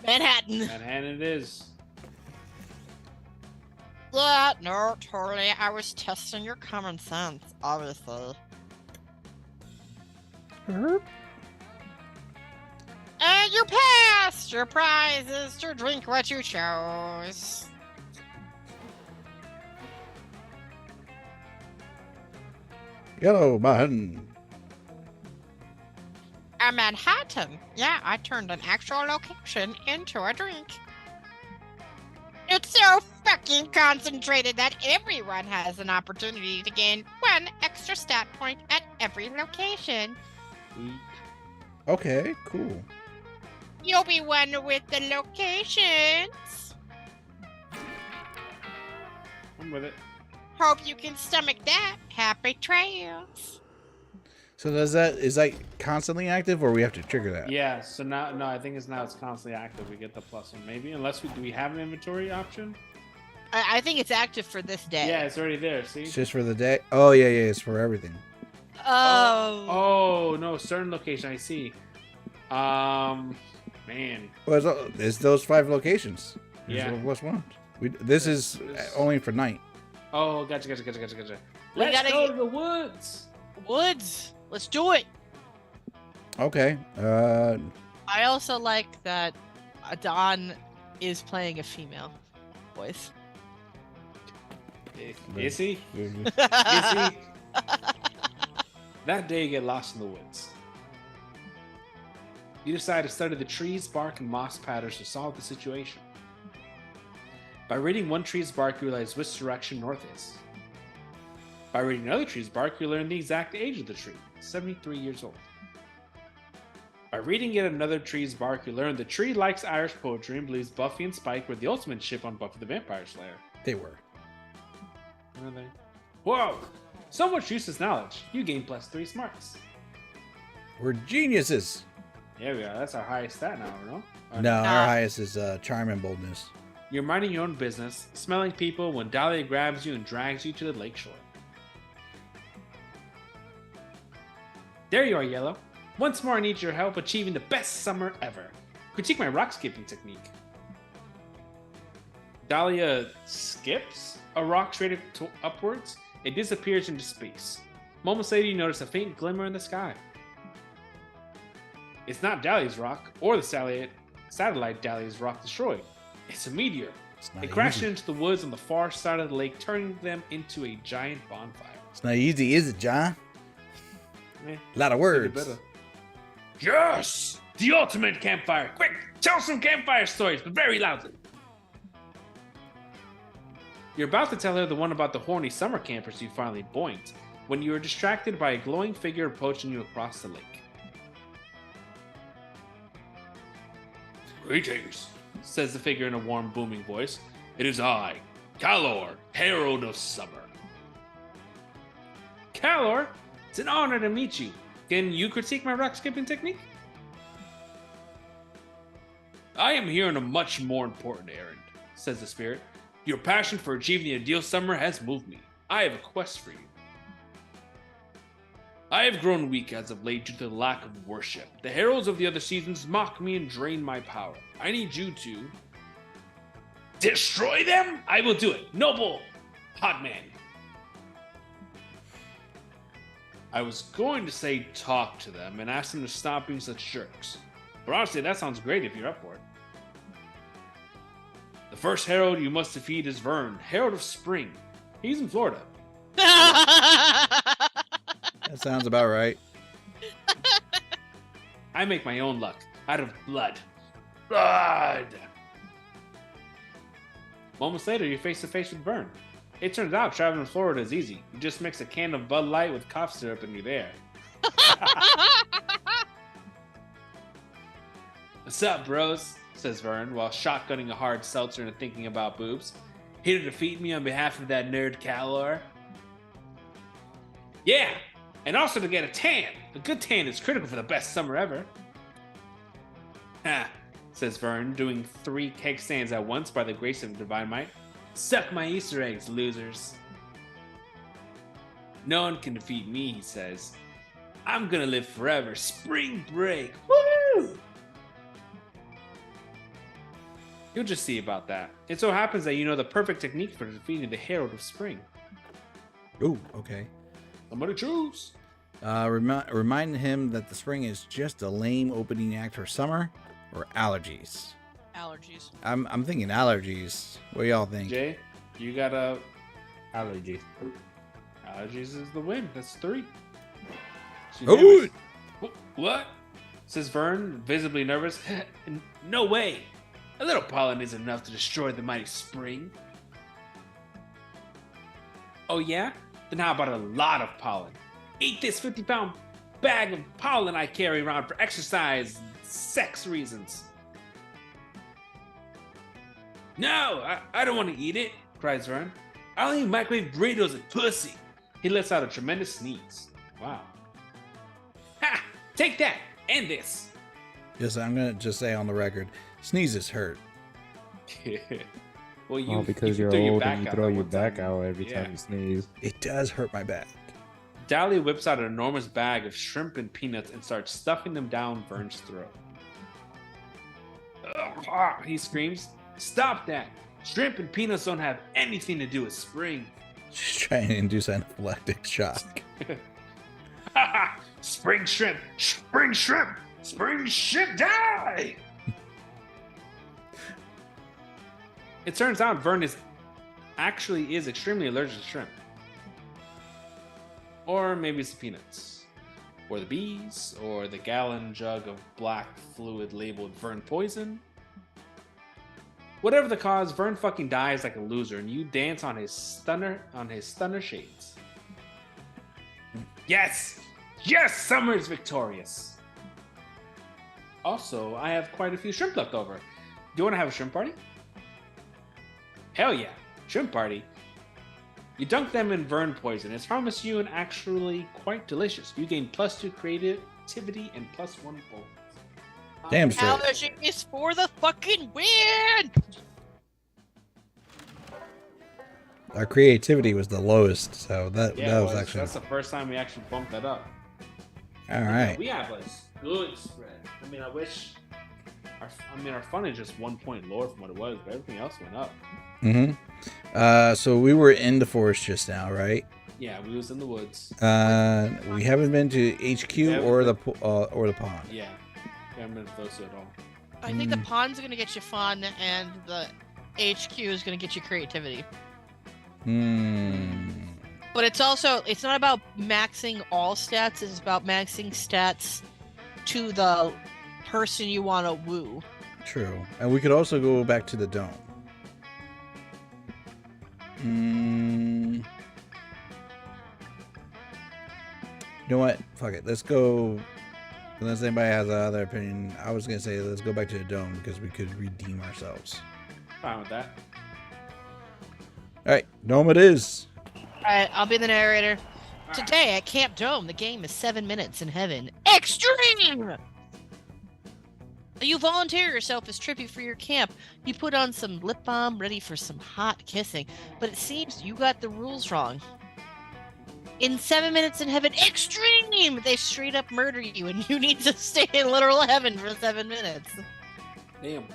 Manhattan. And it is. Yeah, no, totally. I was testing your common sense, obviously. And you passed! Your prize is to drink what you chose. Yellow Manhattan. A Manhattan. Yeah, I turned an actual location into a drink. so fucking concentrated that everyone has an opportunity to gain 1 extra stat point at every location. Okay, cool. You'll be one with the locations. I'm with it. Hope you can stomach that. Happy trails. So is that constantly active, or we have to trigger that? Yeah, so now, no, I think it's constantly active. We get the +1, maybe. Unless do we have an inventory option? I think it's active for this day. Yeah, it's already there, see? It's just for the day. Oh yeah, it's for everything. Oh. Oh, no, certain location, I see. Man. Well, it's those 5 locations. Yeah. +1. This is only for night. Oh, gotcha. We Let's gotta go get- to the woods. Woods. Let's do it. Okay. I also like that Don is playing a female voice. Is he? That day, you get lost in the woods. You decide to study the trees, bark, and moss patterns to solve the situation. By reading one tree's bark, you realize which direction north is. By reading another tree's bark, you learn the exact age of the tree, 73 years old. By reading yet another tree's bark, you learn the tree likes Irish poetry and believes Buffy and Spike were the ultimate ship on Buffy the Vampire Slayer. They were. Are they? Whoa! So much useless knowledge. You gain +3 smarts. We're geniuses. There we are. That's our highest stat now, no? Or No, Nah. our highest is charm and boldness. You're minding your own business, smelling people when Dahlia grabs you and drags you to the lakeshore. There you are, Yellow. Once more, I need your help achieving the best summer ever. Critique my rock skipping technique. Dahlia skips a rock straight upwards. It disappears into space. Moments later, you notice a faint glimmer in the sky. It's not Dahlia's rock, or the satellite Dahlia's rock destroyed. It's a meteor. It's not It crashed easy. into the woods on the far side of the lake, turning them into a giant bonfire. It's not easy, is it, John? Eh, A lot of could be words. better. Yes! The ultimate campfire! Quick! Tell some campfire stories, but very loudly. You're about to tell her the one about the horny summer campers you finally boinked, when you are distracted by a glowing figure approaching you across the lake. Greetings, says the figure in a warm, booming voice. It is I, Calor, Herald of Summer. Calor, it's an honor to meet you. Can you critique my rock skipping technique? I am here on a much more important errand, says the spirit. Your passion for achieving the ideal summer has moved me. I have a quest for you. I have grown weak as of late due to the lack of worship. The heralds of the other seasons mock me and drain my power. I need you to destroy them? I will do it. Noble hot man. I was going to say talk to them and ask them to stop being such jerks. But honestly, that sounds great if you're up for it. The first herald you must defeat is Vern, Herald of Spring. He's in Florida. That sounds about right. I make my own luck out of blood. Blood! Moments later, you're face to face with Vern. It turns out traveling in Florida is easy. You just mix a can of Bud Light with cough syrup and you're there. What's up, bros? Says Vern, while shotgunning a hard seltzer and thinking about boobs. Here to defeat me on behalf of that nerd Calor? Yeah, and also to get a tan. A good tan is critical for the best summer ever. Ha, says Vern, doing 3 keg stands at once by the grace of divine might. Suck my Easter eggs, losers. No one can defeat me, he says. I'm gonna live forever. Spring break. Woo! You'll just see about that. It so happens that you know the perfect technique for defeating the Herald of Spring. Ooh, okay. Somebody choose. Remind him that the spring is just a lame opening act for summer, or allergies. Allergies. I'm thinking allergies. What do y'all think? Jay, you got a allergies. Allergies is the win. That's 3. She's Oh! nervous. What? Says Vern, visibly nervous. No way. A little pollen is enough to destroy the mighty spring. Oh yeah? Then how about a lot of pollen? Eat this 50-pound bag of pollen I carry around for exercise, sex reasons. No, I don't want to eat it, cries Vern. I'll eat microwave burritos and pussy. He lets out a tremendous sneeze. Wow. Ha! Take that! And this! Yes, I'm gonna just say on the record, sneezes hurt. Well, Oh, because you're old and you throw your back out every time you sneeze. It does hurt my back. Dahlia whips out an enormous bag of shrimp and peanuts and starts stuffing them down Vern's throat. Ugh, he screams, "Stop that! Shrimp and peanuts don't have anything to do with spring." She's trying to induce anaphylactic shock. Spring shrimp! Spring shrimp! Spring shrimp die! It turns out Vern is extremely allergic to shrimp. Or maybe it's the peanuts. Or the bees. Or the gallon jug of black fluid labeled Vern poison. Whatever the cause, Vern fucking dies like a loser and you dance on his stunner shades. Yes! Yes! Summer is victorious! Also, I have quite a few shrimp left over. Do you want to have a shrimp party? Hell yeah! Shrimp party. You dunk them in Vern poison. It's harmless you and actually quite delicious. You gain +2 creativity and +1 bonus. Damn straight. Allergy is for the fucking win! Our creativity was the lowest, so that was actually. That's the first time we actually bumped that up. All right. We have a good spread. I mean, I wish. Our fun is just 1 point lower from what it was, but everything else went up. So we were in the forest just now, right? Yeah, we was in the woods. We haven't been to HQ or the pond. Yeah, we haven't been to those two at all. I think the pond's gonna get you fun, and the HQ is gonna get you creativity. But it's not about maxing all stats, it's about maxing stats to the person you want to woo. True. And we could also go back to the dome. You know what? Fuck it. Let's go. Unless anybody has another opinion, I was going to say let's go back to the dome because we could redeem ourselves. Fine with that. Alright, dome it is. Alright, I'll be the narrator. Today at Camp Dome, the game is 7 minutes in heaven. Extreme! You volunteer yourself as Trippy for your camp. You put on some lip balm, ready for some hot kissing. But it seems you got the rules wrong. In 7 minutes in heaven, extreme! They straight up murder you and you need to stay in literal heaven for 7 minutes. Damn.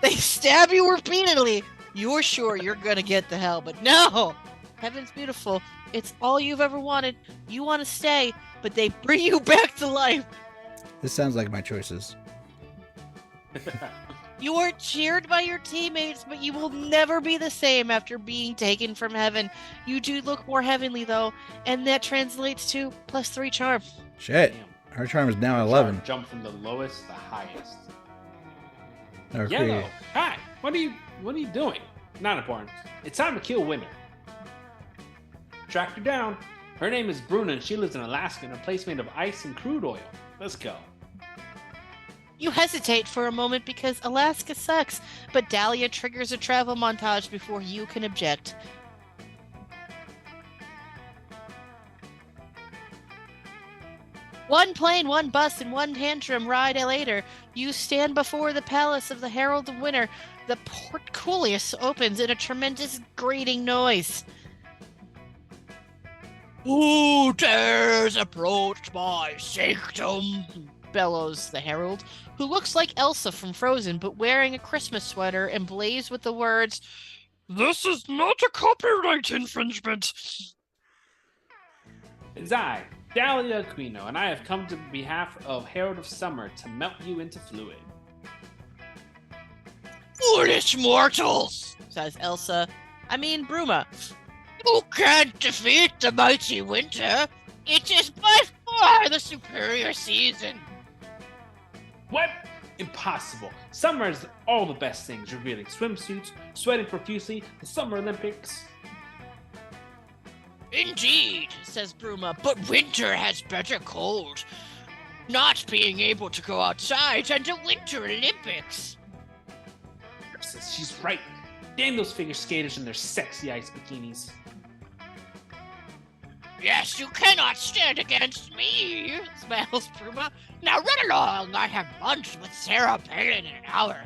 They stab you repeatedly. You're sure you're gonna get the hell, but no! Heaven's beautiful. It's all you've ever wanted. You want to stay, but they bring you back to life. This sounds like my choices. You are cheered by your teammates, but you will never be the same after being taken from heaven. You do look more heavenly, though, and that translates to +3 charm. Shit. Damn. Our charm is now 11. Jump from the lowest to the highest. Our Yellow. Hi. What are you doing? Not important. It's time to kill winter. Track her down. Her name is Bruna and she lives in Alaska in a place made of ice and crude oil. Let's go. You hesitate for a moment because Alaska sucks, but Dahlia triggers a travel montage before you can object. One plane, one bus, and one tantrum ride later, you stand before the palace of the Herald of Winter. The portcullis opens in a tremendous grating noise. Who dares approach my sanctum? Bellows the herald, who looks like Elsa from Frozen, but wearing a Christmas sweater emblazed with the words, "This is not a copyright infringement." It's I, Dahlia Aquino, and I have come to behalf of Herald of Summer to melt you into fluid. Foolish mortals, says Bruma. You can't defeat the mighty winter. It is by far the superior season. What? Impossible. Summer is all the best things, revealing swimsuits, sweating profusely, the Summer Olympics. Indeed, says Bruma, but winter has better cold. Not being able to go outside and the Winter Olympics. She's right. Damn those figure skaters in their sexy ice bikinis. Yes, you cannot stand against me, smiles Bruma. Now run along. I have lunch with Sarah Palin in an hour.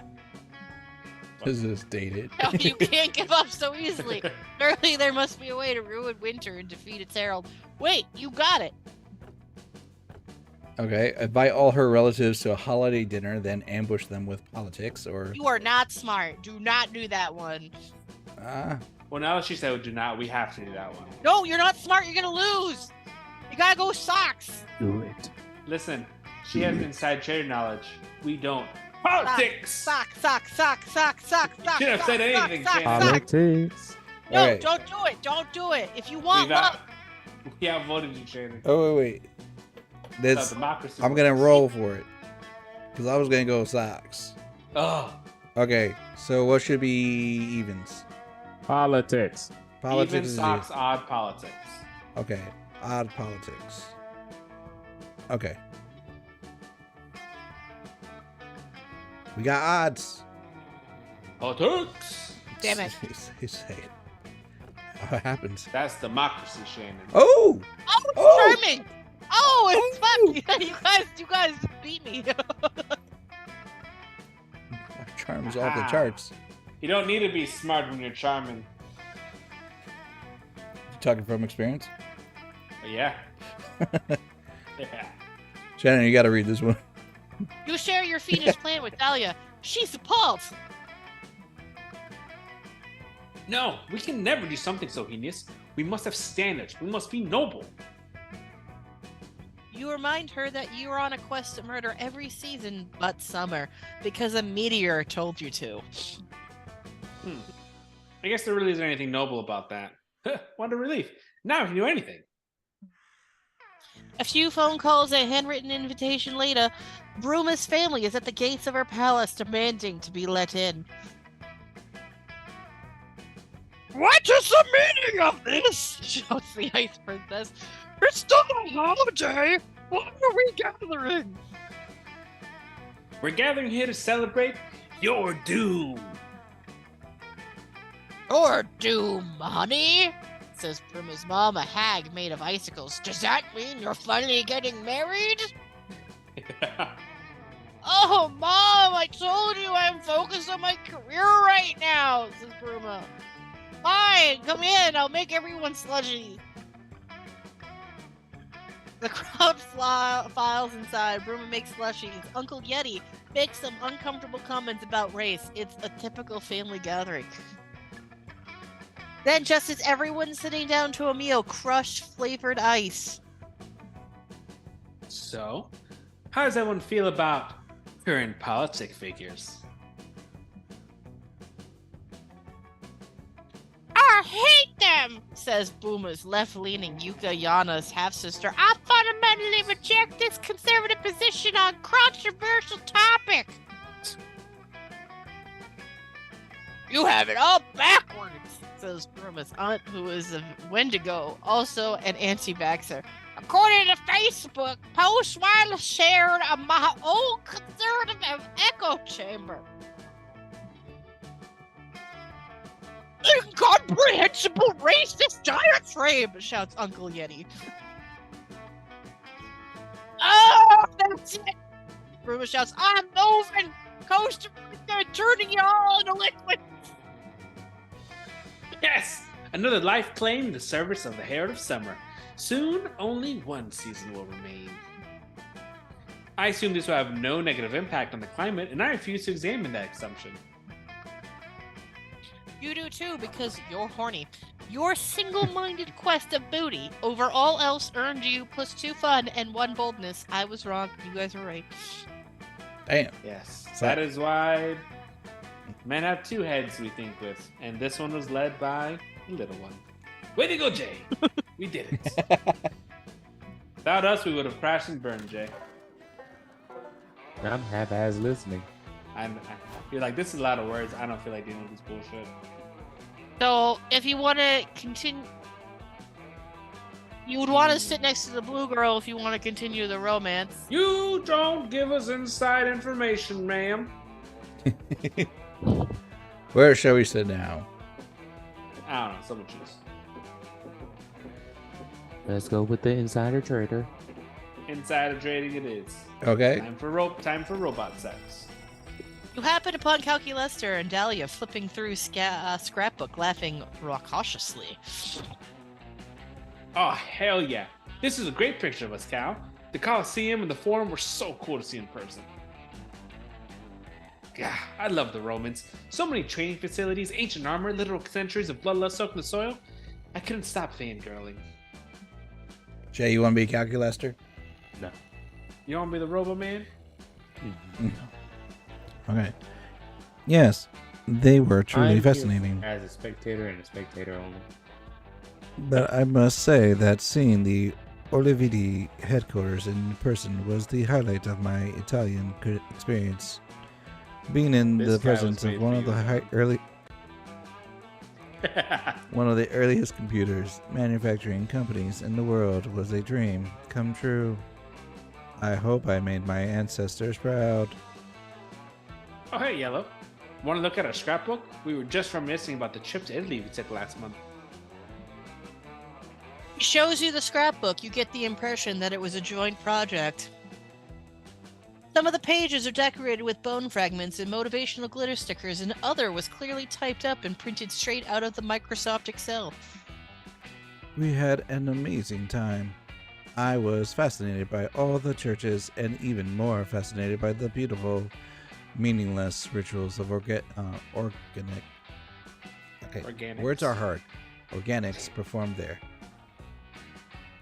This is dated. No, you can't give up so easily. Surely there must be a way to ruin winter and defeat its herald. Wait, you got it. Okay, invite all her relatives to a holiday dinner, then ambush them with politics, or... You are not smart. Do not do that one. Well, now that she said do not, we have to do that one. No, you're not smart. You're gonna lose. You gotta go socks. Do it. Listen, she has inside trader knowledge. We don't. Politics! Sock. Shouldn't have said anything, Shannon. Politics. No, Alright. don't do it. Don't do it. If you want love, We outvoted you, Shannon. Oh, wait. It's That's... how democracy I'm gonna works. roll for it. Because I was gonna go socks. Oh, Okay, so what should be evens? Politics. Politics even is socks, odd politics. Okay, odd politics. Okay. We got odds. Politics! damn it. He's saying. What happens? That's democracy, Shannon. Oh! Oh, it's Oh! charming. Oh, it's fun. You guys beat me. Our charm's off the Ah. charts. You don't need to be smart when you're charming. You talking from experience? But yeah. Yeah. Shannon, you gotta read this one. You share your fiendish plan with Dahlia. She's appalled. No, we can never do something so heinous. We must have standards. We must be noble. You remind her that you are on a quest to murder every season but summer because a meteor told you to. I guess there really isn't anything noble about that. What a relief. Now if you do anything. A few phone calls and a handwritten invitation later, Bruma's family is at the gates of her palace demanding to be let in. What is the meaning of this? Shouts the Ice Princess. It's not a holiday! Why are we gathering? We're gathering here to celebrate your doom. Or doom, honey? Says Bruma's mom, a hag made of icicles. Does that mean you're finally getting married? Oh, Mom, I told you I'm focused on my career right now, says Bruma. Fine, come in, I'll make everyone sludgy. The crowd files inside. Bruma makes slushies. Uncle Yeti makes some uncomfortable comments about race. It's a typical family gathering. Then, just as everyone's sitting down to a meal, crushed flavored ice. So, how does everyone feel about current politic figures? I hate them, says Booma's left-leaning Yuka Yana's half-sister. I fundamentally reject this conservative position on controversial topic. You have it all backwards, says Bruma's aunt, who is a Wendigo, also an anti-vaxxer. According to Facebook, post widely shared of my old conservative echo chamber. Incomprehensible racist diatribe, shouts Uncle Yeti. Oh, that's it! Bruma shouts, I'm moving! Coast they're turning you all into liquid! Yes! Another life claim in the service of the Herald of Summer. Soon, only one season will remain. I assume this will have no negative impact on the climate, and I refuse to examine that assumption. You do too, because you're horny. Your single-minded quest of booty over all else earned you +2 fun and 1 boldness. I was wrong. You guys were right. Damn. Yes. So- That is why men have 2 heads, we think, with. And this one was led by the little one. Way to go, Jay! We did it. Without us, we would have crashed and burned, Jay. I'm half-ass listening. You're like, this is a lot of words. I don't feel like dealing with this bullshit. So, if you want to continue, you would want to sit next to the blue girl if you want to continue the romance. You don't give us inside information, ma'am. Where shall we sit now? I don't know. Someone choose. Let's go with the insider trader. Insider trading it is. Okay. Time for robot sex. You happen upon Calculester and Dahlia flipping through scrapbook, laughing raucously. Oh, hell yeah. This is a great picture of us, Cal. The Coliseum and the Forum were so cool to see in person. Yeah, I love the Romans. So many training facilities, ancient armor, literal centuries of bloodlust soaked in the soil. I couldn't stop fangirling. Jay, you want to be a Calculester? No. You want to be the Robo Man? Okay. Yes, they were truly I'm fascinating. here as a spectator and a spectator only. But I must say that seeing the Olividi headquarters in person was the highlight of my Italian experience. Being in This the guy was presence made of one for of you. one of the earliest computers manufacturing companies in the world was a dream come true. I hope I made my ancestors proud. Oh, hey, Yellow. Want to look at our scrapbook? We were just reminiscing about the trip to Italy we took last month. He shows you the scrapbook. You get the impression that it was a joint project. Some of the pages are decorated with bone fragments and motivational glitter stickers, and other was clearly typed up and printed straight out of the Microsoft Excel. We had an amazing time. I was fascinated by all the churches and even more fascinated by the beautiful, meaningless rituals of organic. Okay, Organics. words are hard. Organics performed there.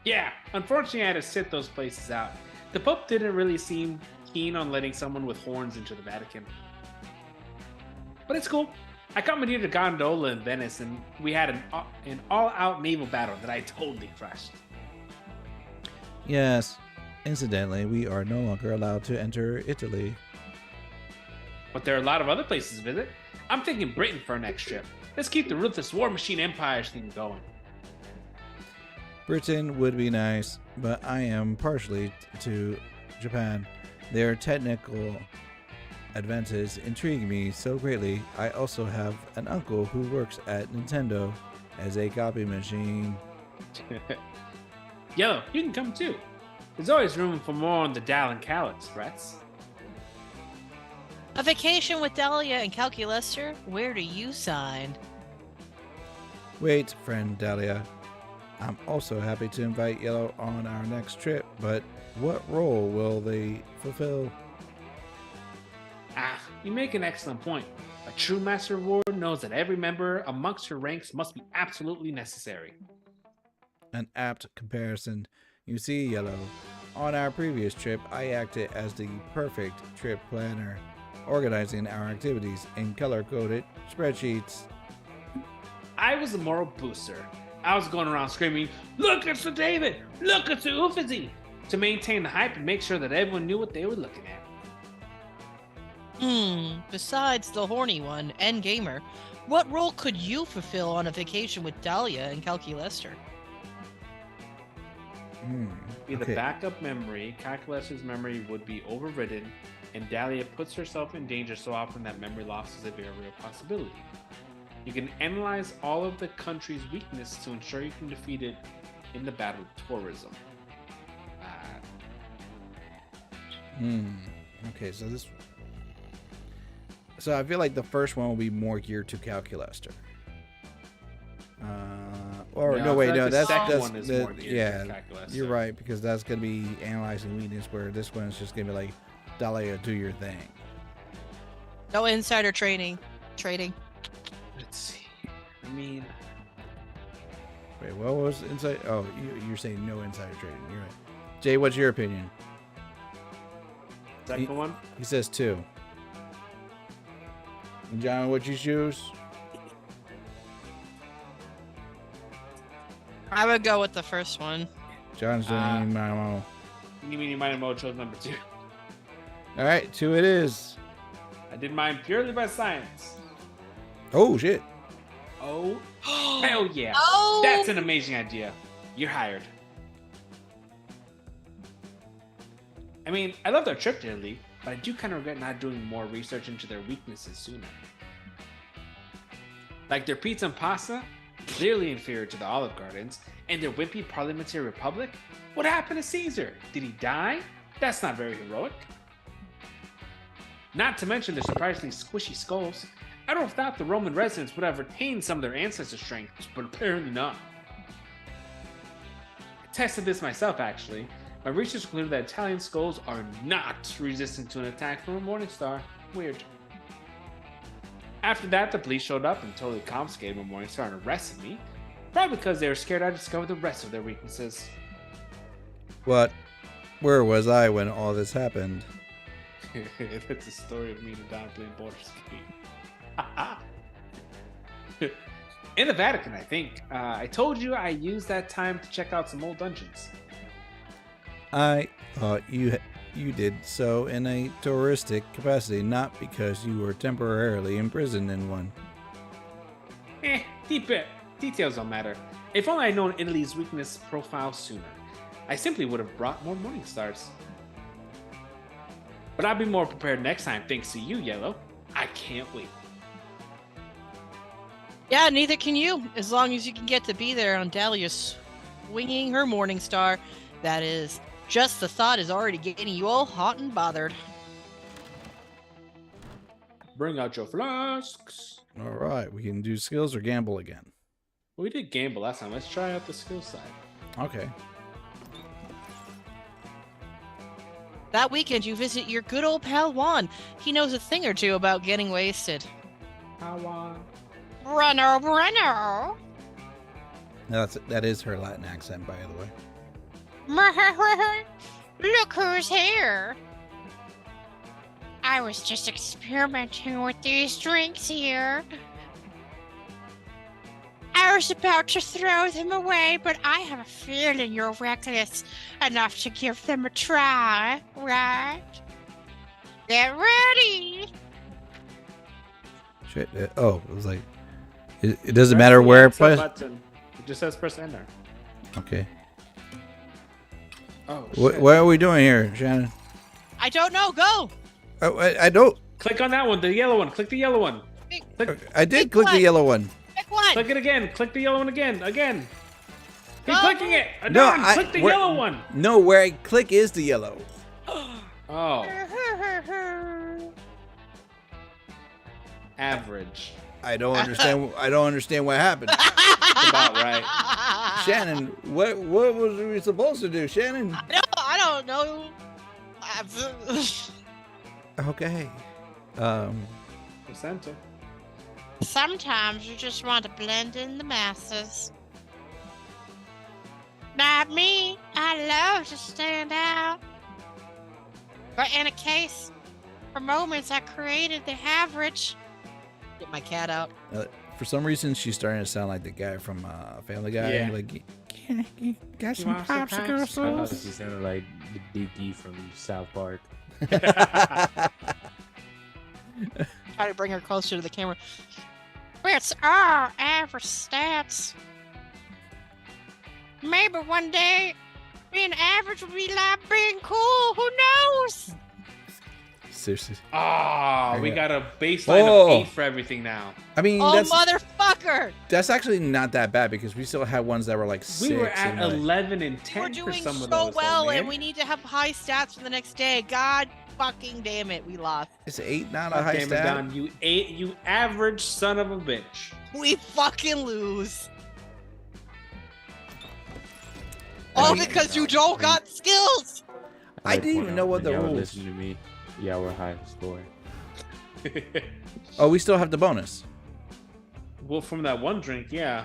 Yeah, unfortunately, I had to sit those places out. The Pope didn't really seem keen on letting someone with horns into the Vatican. But it's cool. I commandeered a gondola in Venice, and we had an all-out naval battle that I totally crushed. Yes, incidentally, we are no longer allowed to enter Italy. But there are a lot of other places to visit. I'm thinking Britain for our next trip. Let's keep the ruthless war machine empires thing going. Britain would be nice, but I am partially to Japan. Their technical advances intrigue me so greatly. I also have an uncle who works at Nintendo as a copy machine. Yellow, you can come too. There's always room for more on the Dal and Cal Express. A vacation with Dahlia and Calculester? Where do you sign? Wait, friend Dahlia. I'm also happy to invite Yellow on our next trip, but what role will they fulfill? Ah, you make an excellent point. A true Master of War knows that every member amongst her ranks must be absolutely necessary. An apt comparison. You see, Yellow, on our previous trip, I acted as the perfect trip planner, organizing our activities in color-coded spreadsheets. I was a moral booster. I was going around screaming, "Look at Sir David! Look at Sir Uffizi!" to maintain the hype and make sure that everyone knew what they were looking at. Besides the horny one and gamer, what role could you fulfill on a vacation with Dahlia and Calculester? Be the backup memory. Calculus's memory would be overridden, and Dahlia puts herself in danger so often that memory loss is a very real possibility. You can analyze all of the country's weakness to ensure you can defeat it in the battle of tourism. Okay, so I feel like the first one will be more geared to Calculester. The second one is more geared to yeah, Calculester. you're right, because that's gonna be analyzing weakness, where this one's just gonna be like, Dahlia, do your thing. No insider trading. Let's see. I mean, Wait, what was inside? Oh, you're saying no insider trading. You're right. Jay, what's your opinion? second one. He says 2. And John, what you choose? I would go with the first one. John's doing Mamo. You mean you might have chose number 2? All right, 2 it is. I did mine purely by science. Oh shit. Oh, hell yeah. Oh. That's an amazing idea. You're hired. I mean, I love their trip to Italy, but I do kind of regret not doing more research into their weaknesses sooner. Like their pizza and pasta, clearly inferior to the Olive Gardens, and their wimpy parliamentary republic. What happened to Caesar? Did he die? That's not very heroic. Not to mention their surprisingly squishy skulls. I don't thought the Roman residents would have retained some of their ancestors' strength, but apparently not. I tested this myself, actually. My research concluded that Italian skulls are not resistant to an attack from a morning star. Weird. After that, the police showed up and totally confiscated my morning star and arrested me. Probably because they were scared I'd discover the rest of their weaknesses. What? Where was I when all this happened? That's a story of me and Don playing Baldur's Gate. In the Vatican, I think. I told you I used that time to check out some old dungeons. I thought you did so in a touristic capacity, not because you were temporarily imprisoned in one. Details don't matter. If only I'd known Italy's weakness profile sooner. I simply would have brought more morning stars. But I'll be more prepared next time thanks to you, Yellow. I can't wait. Yeah, neither can you, as long as you can get to be there on Dahlia swinging her morning star. That is, just the thought is already getting you all hot and bothered. Bring out your flasks. All right, we can do skills or gamble again. We did gamble last time. Let's try out the skill side. Okay. That weekend, you visit your good old pal Juan. He knows a thing or two about getting wasted. Breno. That is her Latin accent, by the way. Look who's here. I was just experimenting with these drinks here. I was about to throw them away, but I have a feeling you're reckless enough to give them a try, right? Get ready! Shit. It was like... It doesn't matter where... Button. It just says press enter. Okay. Oh, What are we doing here, Shannon? I don't know. Go. Oh, I don't... Click on that one, the yellow one. Click the yellow one. I did click the yellow one. Pick one. Click it again. Click the yellow one again. Keep No. clicking it. No, click the yellow one. No, where I click is the yellow. Oh, average. I don't understand. I don't understand what happened. That's about right. Shannon, what was we supposed to do, Shannon? I don't know. Okay. Press enter. Sometimes you just want to blend in the masses. Not me. I love to stand out. But in a case, for moments I created the average. Get my cat out. For some reason, she's starting to sound like the guy from Family Guy. Yeah. Like, got some want some popsicle pops? I thought sauce? she sounded like the DD from South Park. Try to bring her closer to the camera. It's our average stats. Maybe one day being average will be like being cool. Who knows? Seriously. We got a baseline of 8 for everything now. I mean, Oh, motherfucker! that's actually not that bad because we still had ones that were like 6. We were at and like, 11 and 10 We're for doing some so of those. well, though, and man. we need to have high stats for the next day. God fucking damn it, we lost. Is 8 not a God high damn it, stat? Don, you average son of a bitch. We fucking lose. I All mean- because you don't got skills. I didn't even know what the Y'all rules. listen to me. Yeah, we're high score. Oh, we still have the bonus. Well, from that one drink, yeah.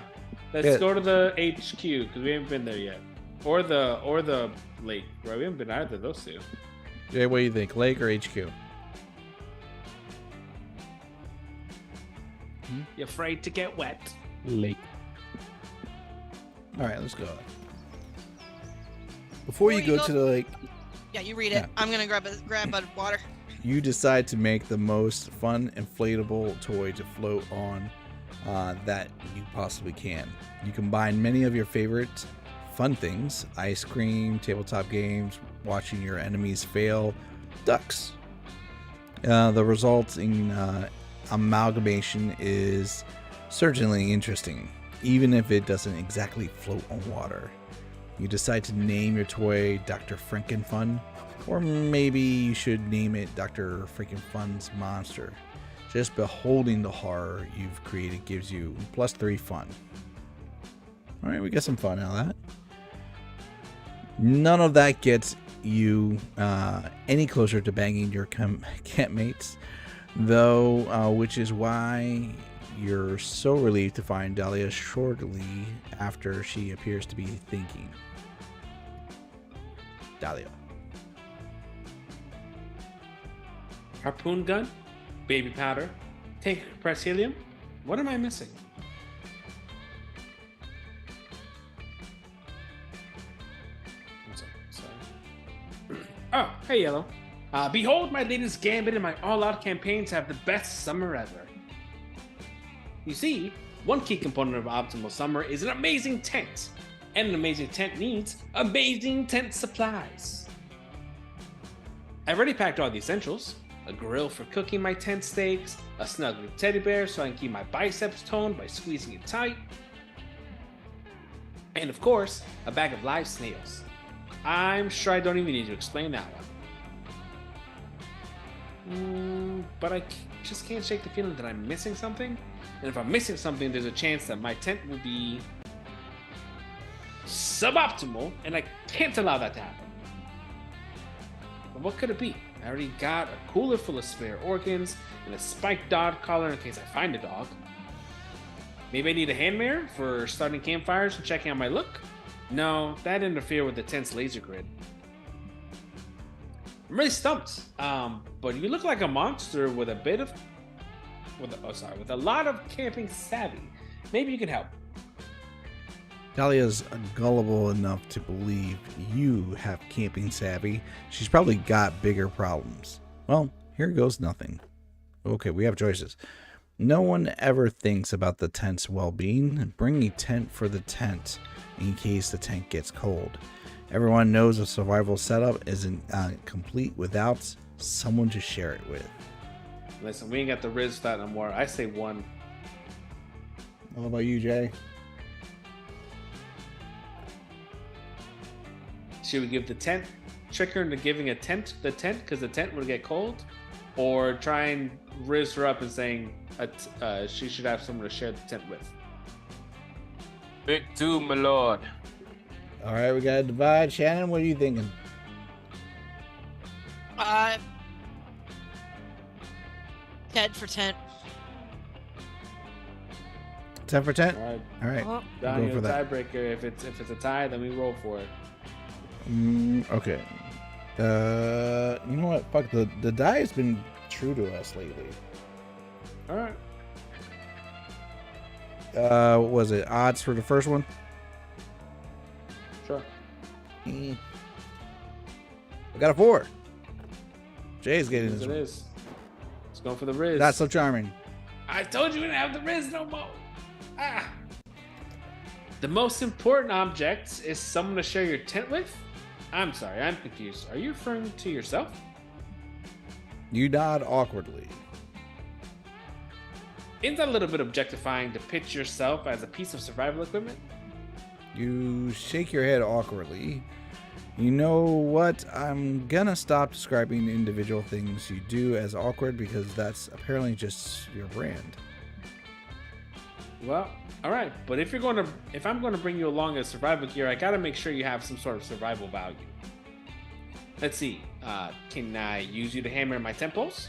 Let's Yeah. go to the HQ because we haven't been there yet, or the lake. Right, we haven't been either of those two. Jay, what do you think, Lake or HQ? You afraid to get wet? Lake. All right, let's go. Before you go to the lake, Yeah, you read it. Yeah. I'm gonna grab a water. you decide to make the most fun inflatable toy to float on that you possibly can. You combine many of your favorite fun things: ice cream, tabletop games, watching your enemies fail, ducks. The resulting amalgamation is certainly interesting, even if it doesn't exactly float on water. You decide to name your toy Dr. Frankenfun, or maybe you should name it Dr. Frankenfun's Monster. Just beholding the horror you've created gives you +3 fun. Alright, we get some fun out of that. None of that gets you any closer to banging your campmates, though, which is why you're so relieved to find Dahlia shortly after she appears to be thinking. Dahlia. Harpoon gun, baby powder, tank compressed helium. What am I missing? Sorry. Oh, hey, Yellow. Behold my latest gambit in my all-out campaigns have the best summer ever. You see, one key component of optimal summer is an amazing tent. And an amazing tent needs amazing tent supplies. I've already packed all the essentials: a grill for cooking my tent steaks, a snuggly teddy bear so I can keep my biceps toned by squeezing it tight, and of course, a bag of live snails. I'm sure I don't even need to explain that one. But I just can't shake the feeling that I'm missing something. And if I'm missing something, there's a chance that my tent will be suboptimal, and I can't allow that to happen. But what could it be? I already got a cooler full of spare organs and a spiked dog collar in case I find a dog. Maybe I need a hand mirror for starting campfires and checking out my look? No, that'd interfere with the tent's laser grid. I'm really stumped. But you look like a monster with with a lot of camping savvy. Maybe you can help. Dahlia's gullible enough to believe you have camping savvy. She's probably got bigger problems. Well, here goes nothing. Okay, we have choices. No one ever thinks about the tent's well-being. Bring a tent for the tent in case the tent gets cold. Everyone knows a survival setup isn't complete without someone to share it with. Listen, we ain't got the Riz for that no more. I say 1. What about you, Jay? Should we give the tent, trick her into giving the tent because the tent would get cold? Or try and Riz her up and saying she should have someone to share the tent with? Pick 2, my lord. All right, we got to divide. Shannon, what are you thinking? Tent for tent. 10 for 10? All right. Oh. Donnie, Go for that. tiebreaker. If it's a tie, then we roll for it. Okay. You know what? Fuck, the die has been true to us lately. All right. What was it? Odds for the first one? Sure. I got a 4. Jay's getting Yes, this it one. is. Let's go for the Riz. That's so charming. I told you we didn't have the Riz no more. The most important object is someone to share your tent with? I'm sorry, I'm confused. Are you referring to yourself? You nod awkwardly. Isn't that a little bit objectifying to pitch yourself as a piece of survival equipment? You shake your head awkwardly. You know what? I'm gonna stop describing individual things you do as awkward because that's apparently just your brand. Well, all right. But if I'm going to bring you along as survival gear, I got to make sure you have some sort of survival value. Let's see. Can I use you to hammer my tent poles?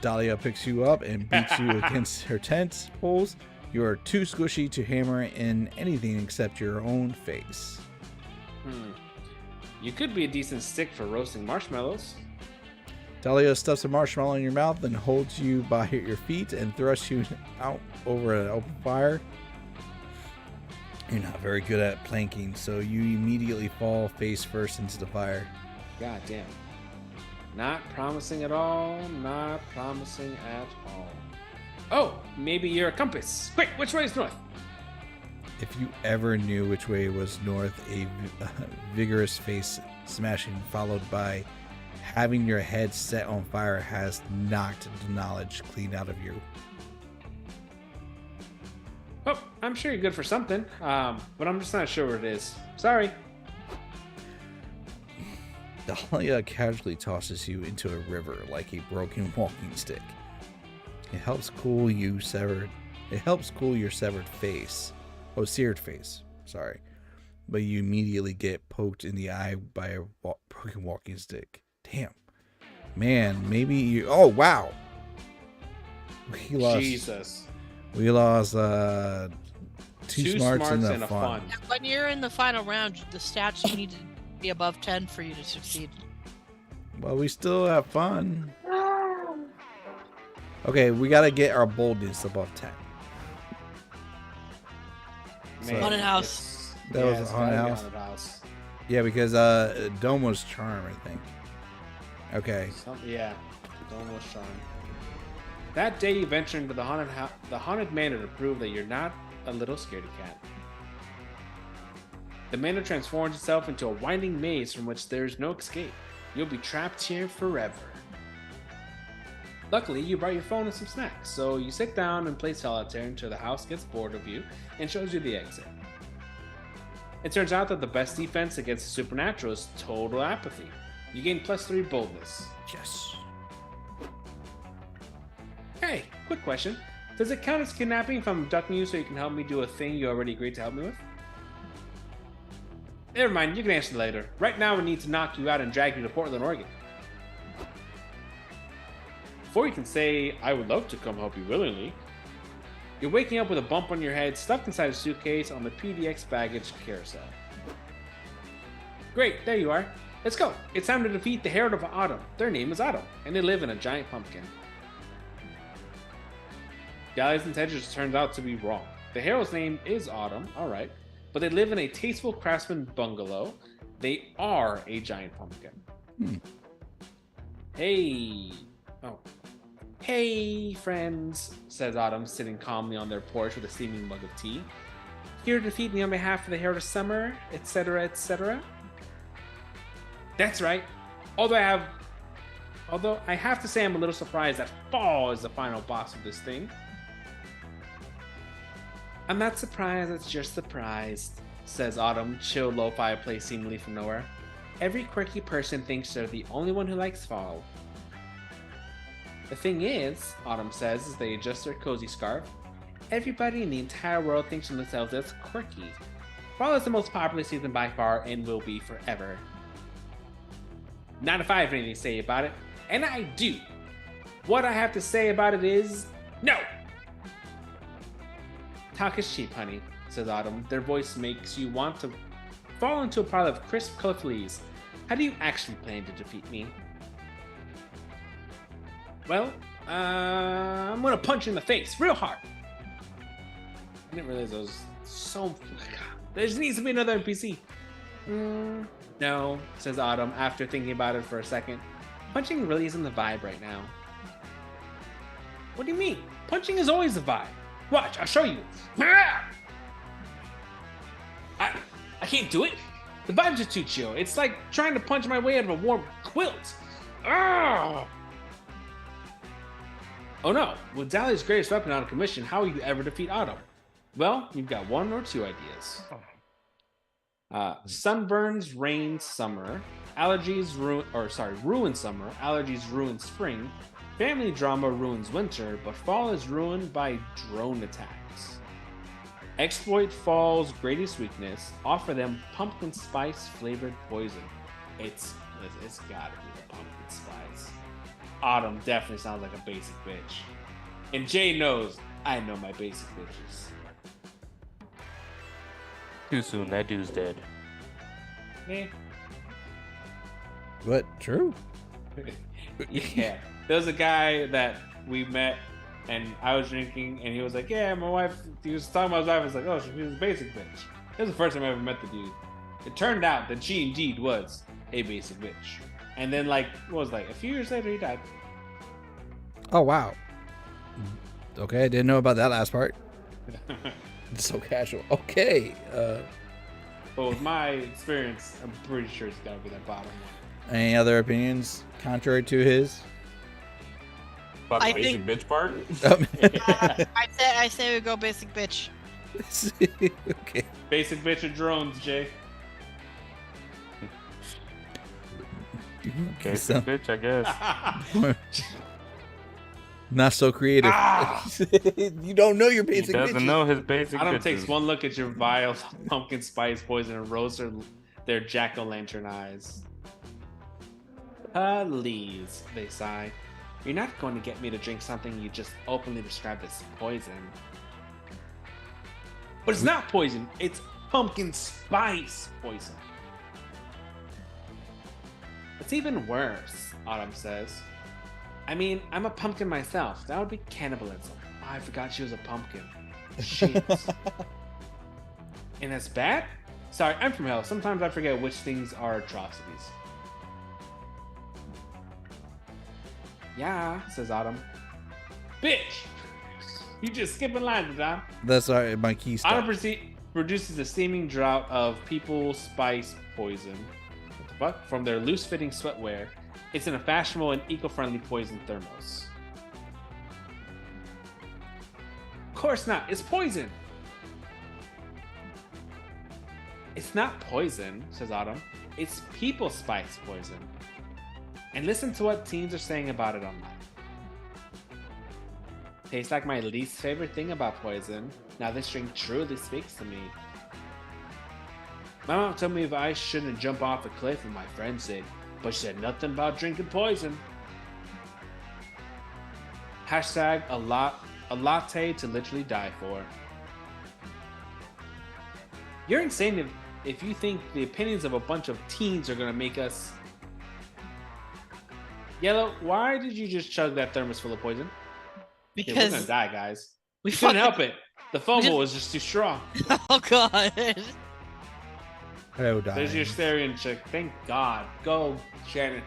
Dahlia picks you up and beats you against her tent poles. You are too squishy to hammer in anything except your own face. You could be a decent stick for roasting marshmallows. Dahlia stuffs a marshmallow in your mouth and holds you by your feet and thrusts you out over an open fire. You're not very good at planking, so you immediately fall face first into the fire. God damn. Not promising at all. Not promising at all. Oh, maybe you're a compass. Quick, which way is north? If you ever knew which way was north, a vigorous face smashing followed by having your head set on fire has knocked the knowledge clean out of you. Oh, I'm sure you're good for something, but I'm just not sure what it is. Sorry. Dahlia casually tosses you into a river like a broken walking stick. It helps cool your severed face. Oh, seared face. Sorry. But you immediately get poked in the eye by a broken walking stick. Damn. Man, maybe you... Oh, wow. Jesus. We lost two smarts and a fun. When you're in the final round, the stats you need to be above 10 for you to succeed. Well, we still have fun. Okay, we got to get our boldness above 10. Man, Haunted house. That was a haunted house. Yeah, because Dome was charm, I think. Okay. Dome was charm. That day you venture into the haunted manor to prove that you're not a little scaredy cat. The manor transforms itself into a winding maze from which there's no escape. You'll be trapped here forever. Luckily, you brought your phone and some snacks, so you sit down and play solitaire until the house gets bored of you and shows you the exit. It turns out that the best defense against the supernatural is total apathy. You gain +3 boldness. Yes. Hey, quick question. Does it count as kidnapping if I'm abducting you so you can help me do a thing you already agreed to help me with? Never mind, you can answer later. Right now we need to knock you out and drag you to Portland, Oregon. Before you can say, I would love to come help you willingly, you're waking up with a bump on your head stuffed inside a suitcase on the PDX baggage carousel. Great, there you are. Let's go. It's time to defeat the Herald of Autumn. Their name is Autumn, and they live in a giant pumpkin. Dahlia's intentions turns out to be wrong. The Herald's name is Autumn, alright, but they live in a tasteful craftsman bungalow. They are a giant pumpkin. Hey. Oh. Hey, friends, says Autumn, sitting calmly on their porch with a steaming mug of tea. Here to defeat me on behalf of the Herald of Summer, etc., etc. That's right. Although I have to say I'm a little surprised that Fall is the final boss of this thing. I'm not surprised, it's just surprised, says Autumn, chill lo-fi play seemingly from nowhere. Every quirky person thinks they're the only one who likes Fall. The thing is, Autumn says as they adjust their cozy scarf, everybody in the entire world thinks of themselves as quirky. Fall is the most popular season by far and will be forever. Not if I have anything to say about it, and I do. What I have to say about it is, no! Talk is cheap, honey, says Autumn. Their voice makes you want to fall into a pile of crisp colored fleas. How do you actually plan to defeat me? Well, I'm gonna punch you in the face real hard. I didn't realize I was so... There just needs to be another NPC. No, says Autumn after thinking about it for a second. Punching really isn't the vibe right now. What do you mean? Punching is always the vibe. Watch, I'll show you. I can't do it. The vibes are too chill. It's like trying to punch my way out of a warm quilt. Oh no, with Dahlia's greatest weapon out of commission, how will you ever defeat Autumn? Well, you've got one or two ideas. Sunburns rain summer, ruin summer, allergies ruin spring, family drama ruins winter, but fall is ruined by drone attacks. Exploit fall's greatest weakness, offer them pumpkin spice flavored poison. It's gotta be the pumpkin spice. Autumn definitely sounds like a basic bitch. And Jay knows I know my basic bitches. Too soon, that dude's dead. Eh. What? True? Yeah. There was a guy that we met and I was drinking and he was like, yeah, my wife, he was talking about his wife, I was like, oh, she was a basic bitch. That was the first time I ever met the dude. It turned out that she indeed was a basic bitch. And then, like, what was it, like a few years later, he died. Oh wow. Okay, I didn't know about that last part. It's so casual. Okay. But with my experience, I'm pretty sure it's gotta be that bottom one. Any other opinions contrary to his? About the I basic bitch part? I say we go basic bitch. Okay. Basic bitch of drones, Jay. Okay, So- bitch, I guess. Not so creative. Ah! You don't know your He basic doesn't bitches. know his basic Adam bitches. takes one look at your vial of pumpkin spice poison and rolls their jack-o'-lantern eyes. Please, they sigh. You're not going to get me to drink something you just openly described as poison. But it's not poison, it's pumpkin spice poison. It's even worse, Autumn says. I mean, I'm a pumpkin myself. That would be cannibalism. Oh, I forgot she was a pumpkin. Shit. And that's bad? Sorry, I'm from hell. Sometimes I forget which things are atrocities. Yeah, says Autumn. Bitch! You just skipping lines, Adam. That's my key Autumn stuff. produces a steaming drought of people spice poison. What the fuck? From their loose-fitting sweatwear. It's in a fashionable and eco-friendly poison thermos. Of course not. It's poison. It's not poison, says Autumn. It's people spice poison. And listen to what teens are saying about it online. Tastes like my least favorite thing about poison. Now this drink truly speaks to me. My mom told me if I shouldn't jump off a cliff if my friends did, but she said nothing about drinking poison. Hashtag a latte to literally die for. You're insane if you think the opinions of a bunch of teens are gonna make us. Yellow, why did you just chug that thermos full of poison? Yeah, we're gonna Because die, guys. we Couldn't fucking... help it. The FOMO just- was just too strong. Oh god. Oh, There's your Starion chick. Thank God. Go, Shannon.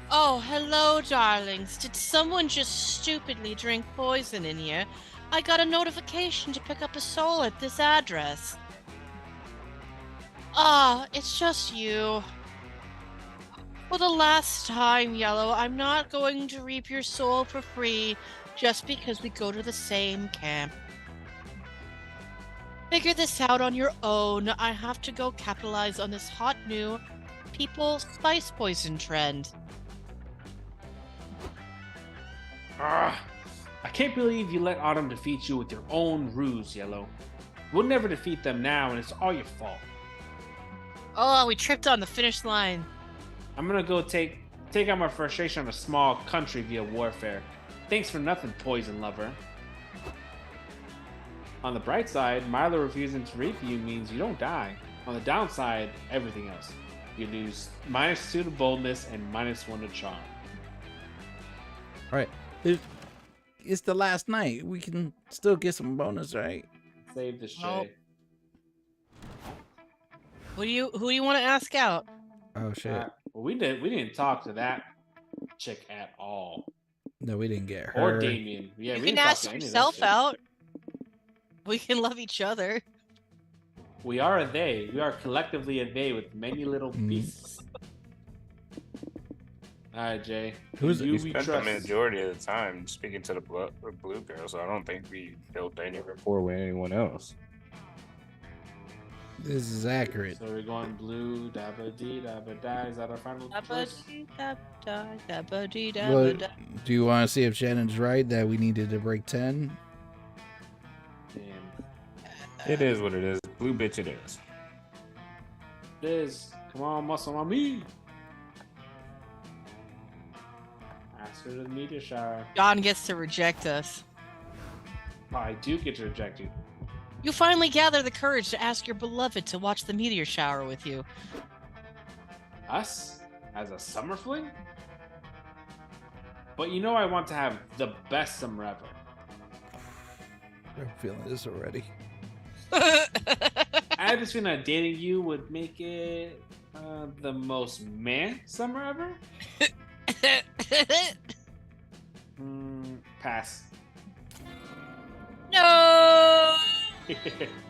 Oh, hello, darlings. Did someone just stupidly drink poison in here? I got a notification to pick up a soul at this address. Ah, it's just you. For the last time, Yellow, I'm not going to reap your soul for free just because we go to the same camp. Figure this out on your own. I have to go capitalize on this hot new people spice poison trend. I can't believe you let Autumn defeat you with your own ruse, Yellow. We'll never defeat them now, and it's all your fault. Oh, we tripped on the finish line. I'm gonna go take out my frustration on a small country via warfare. Thanks for nothing, poison lover. On the bright side, Milo refusing to reap you means you don't die. On the downside, everything else. You lose -2 to boldness and -1 to charm. All right. It's the last night. We can still get some bonus, right? Save this shit. Nope. Who do you want to ask out? Oh shit. Well, we didn't talk to that chick at all. No, we didn't get her. Or Damien. Yeah, You we can didn't talk ask to any of those yourself chicks. out. We can love each other. We are a they. We are collectively a they with many little pieces. All right, Jay. Who's- you We we spent the trust? majority of the time speaking to the blue girl, so I don't think we built any rapport with anyone else. This is accurate. So we're going blue, dabba dee, dabba da. Is that our final choice? Well, do you want to see if Shannon's right that we needed to break 10? Damn. It is what it is. Blue bitch it is. Liz, come on, muscle on me. Ask her to the meteor shower. John gets to reject us. Oh, I do get to reject you. You finally gather the courage to ask your beloved to watch the meteor shower with you. Us? As a summer fling? But you know I want to have the best summer ever. I'm feeling this already. I have this feeling that dating you would make it The most summer ever? Pass. No.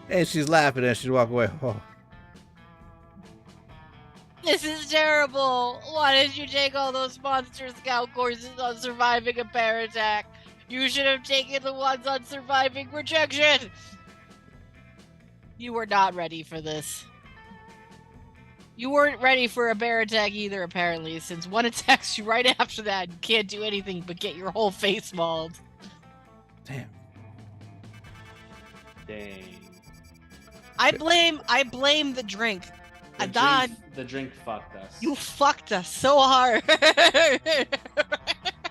And she's laughing as she walk away. Oh, This is terrible. Why did you take all those monster scout courses on surviving a bear attack? You should have taken the ones on surviving rejection. You were not ready for this. You weren't ready for a bear attack either, apparently, since one attacks you right after that. You can't do anything but get your whole face mauled. damn. Dang. I blame the drink. Adon, The drink fucked us. you fucked us so hard.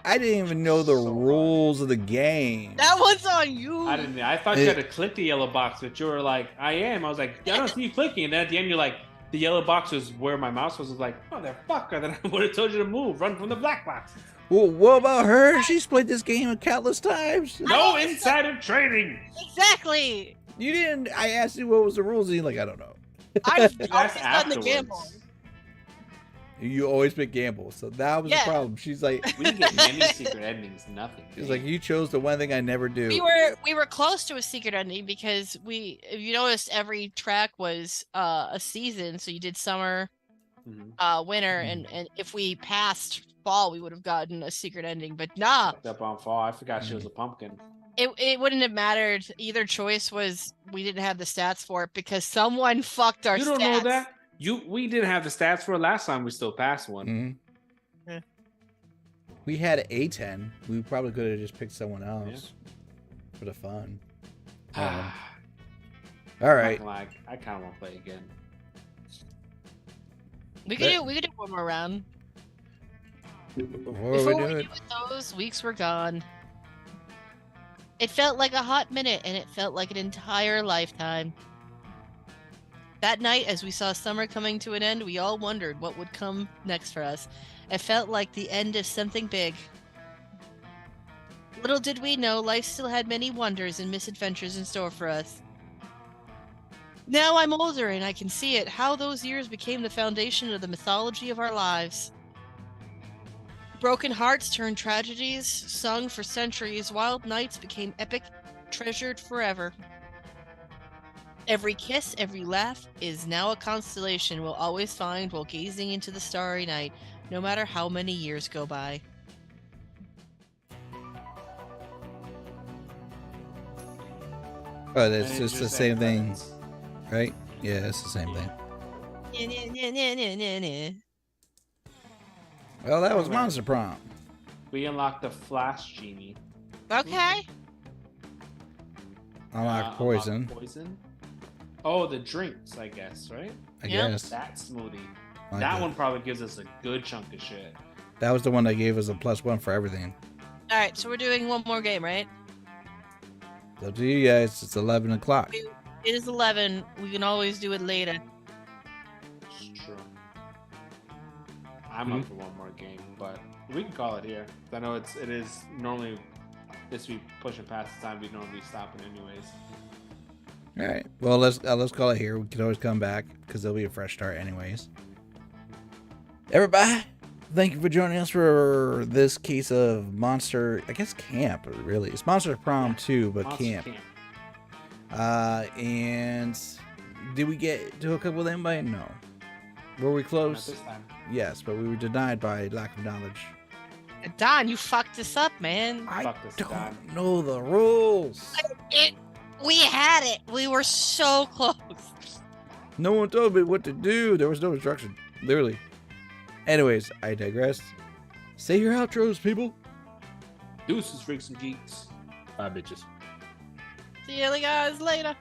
I didn't even know the So rules of the game. That one's on you. I didn't. I thought you had to click the yellow box, but you were like, "I am." I was like, "I don't see you clicking." And then at the end, you're like, "The yellow box was where my mouse was." I was like, "Motherfucker!" Then I would have told you to move. Run from the black box. Well, what about her? She's played this game countless times. No insider trading. Exactly. You didn't. I asked you what was the rules, and you're like, I don't know. I've You always asked done the afterwards. gamble. You always pick gamble, so that was Yeah. the problem. She's like, We didn't get any secret endings. Nothing. she's like, you chose the one thing I never do. We were close to a secret ending because if you noticed, every track was a season. So you did summer, winter, and if we passed fall, we would have gotten a secret ending. But nah, Fucked up on fall. I forgot she was a pumpkin. it wouldn't have mattered. Either choice was we didn't have the stats for it because someone fucked our You stats. don't know that. We didn't have the stats for it last time. We still passed one. Mhm. Yeah. We had A10. We probably could have just picked someone else for the fun. All right. Like I kind of want to play again. We could do one more round. What are Before we we doing? knew it, those weeks were gone. It felt like a hot minute, and it felt like an entire lifetime. That night, as we saw summer coming to an end, we all wondered what would come next for us. It felt like the end of something big. Little did we know, life still had many wonders and misadventures in store for us. Now I'm older, and I can see it, how those years became the foundation of the mythology of our lives. Broken hearts turned tragedies, sung for centuries, wild nights became epic, treasured forever. Every kiss, every laugh is now a constellation we'll always find while gazing into the starry night, no matter how many years go by. Oh, that's just the same thing, right? Yeah, it's the same thing. Well, that was Monster Prom. We unlocked the Flash Genie. Okay. Unlock poison, Poison. Oh, the drinks, I guess, right? I Yeah. guess. That smoothie. Like That that. one probably gives us a good chunk of shit. That was the one that gave us a +1 for everything. All right, so we're doing one more game, right? It's up to you guys. It's 11 o'clock. It is 11. We can always do it later. It's true. I'm up for one more game, but we can call it here. I know it is normally this week pushing past the time we normally stopping anyways. All right. Well, let's call it here. We can always come back because there'll be a fresh start anyways. Everybody, thank you for joining us for this case of Monster, I guess camp, really. It's Monster Prom 2, but Monster camp. And did we get to hook up with anybody? No. Were we Not close? this time. Yes, but we were denied by lack of knowledge. Don, you fucked us up, man. I Fuck this, don't Don. know the rules. We had it. We were so close. No one told me what to do. There was no instruction. Literally. Anyways, I digress. Say your outros, people. Deuces, freaks and geeks. Bye, bitches. See you guys later.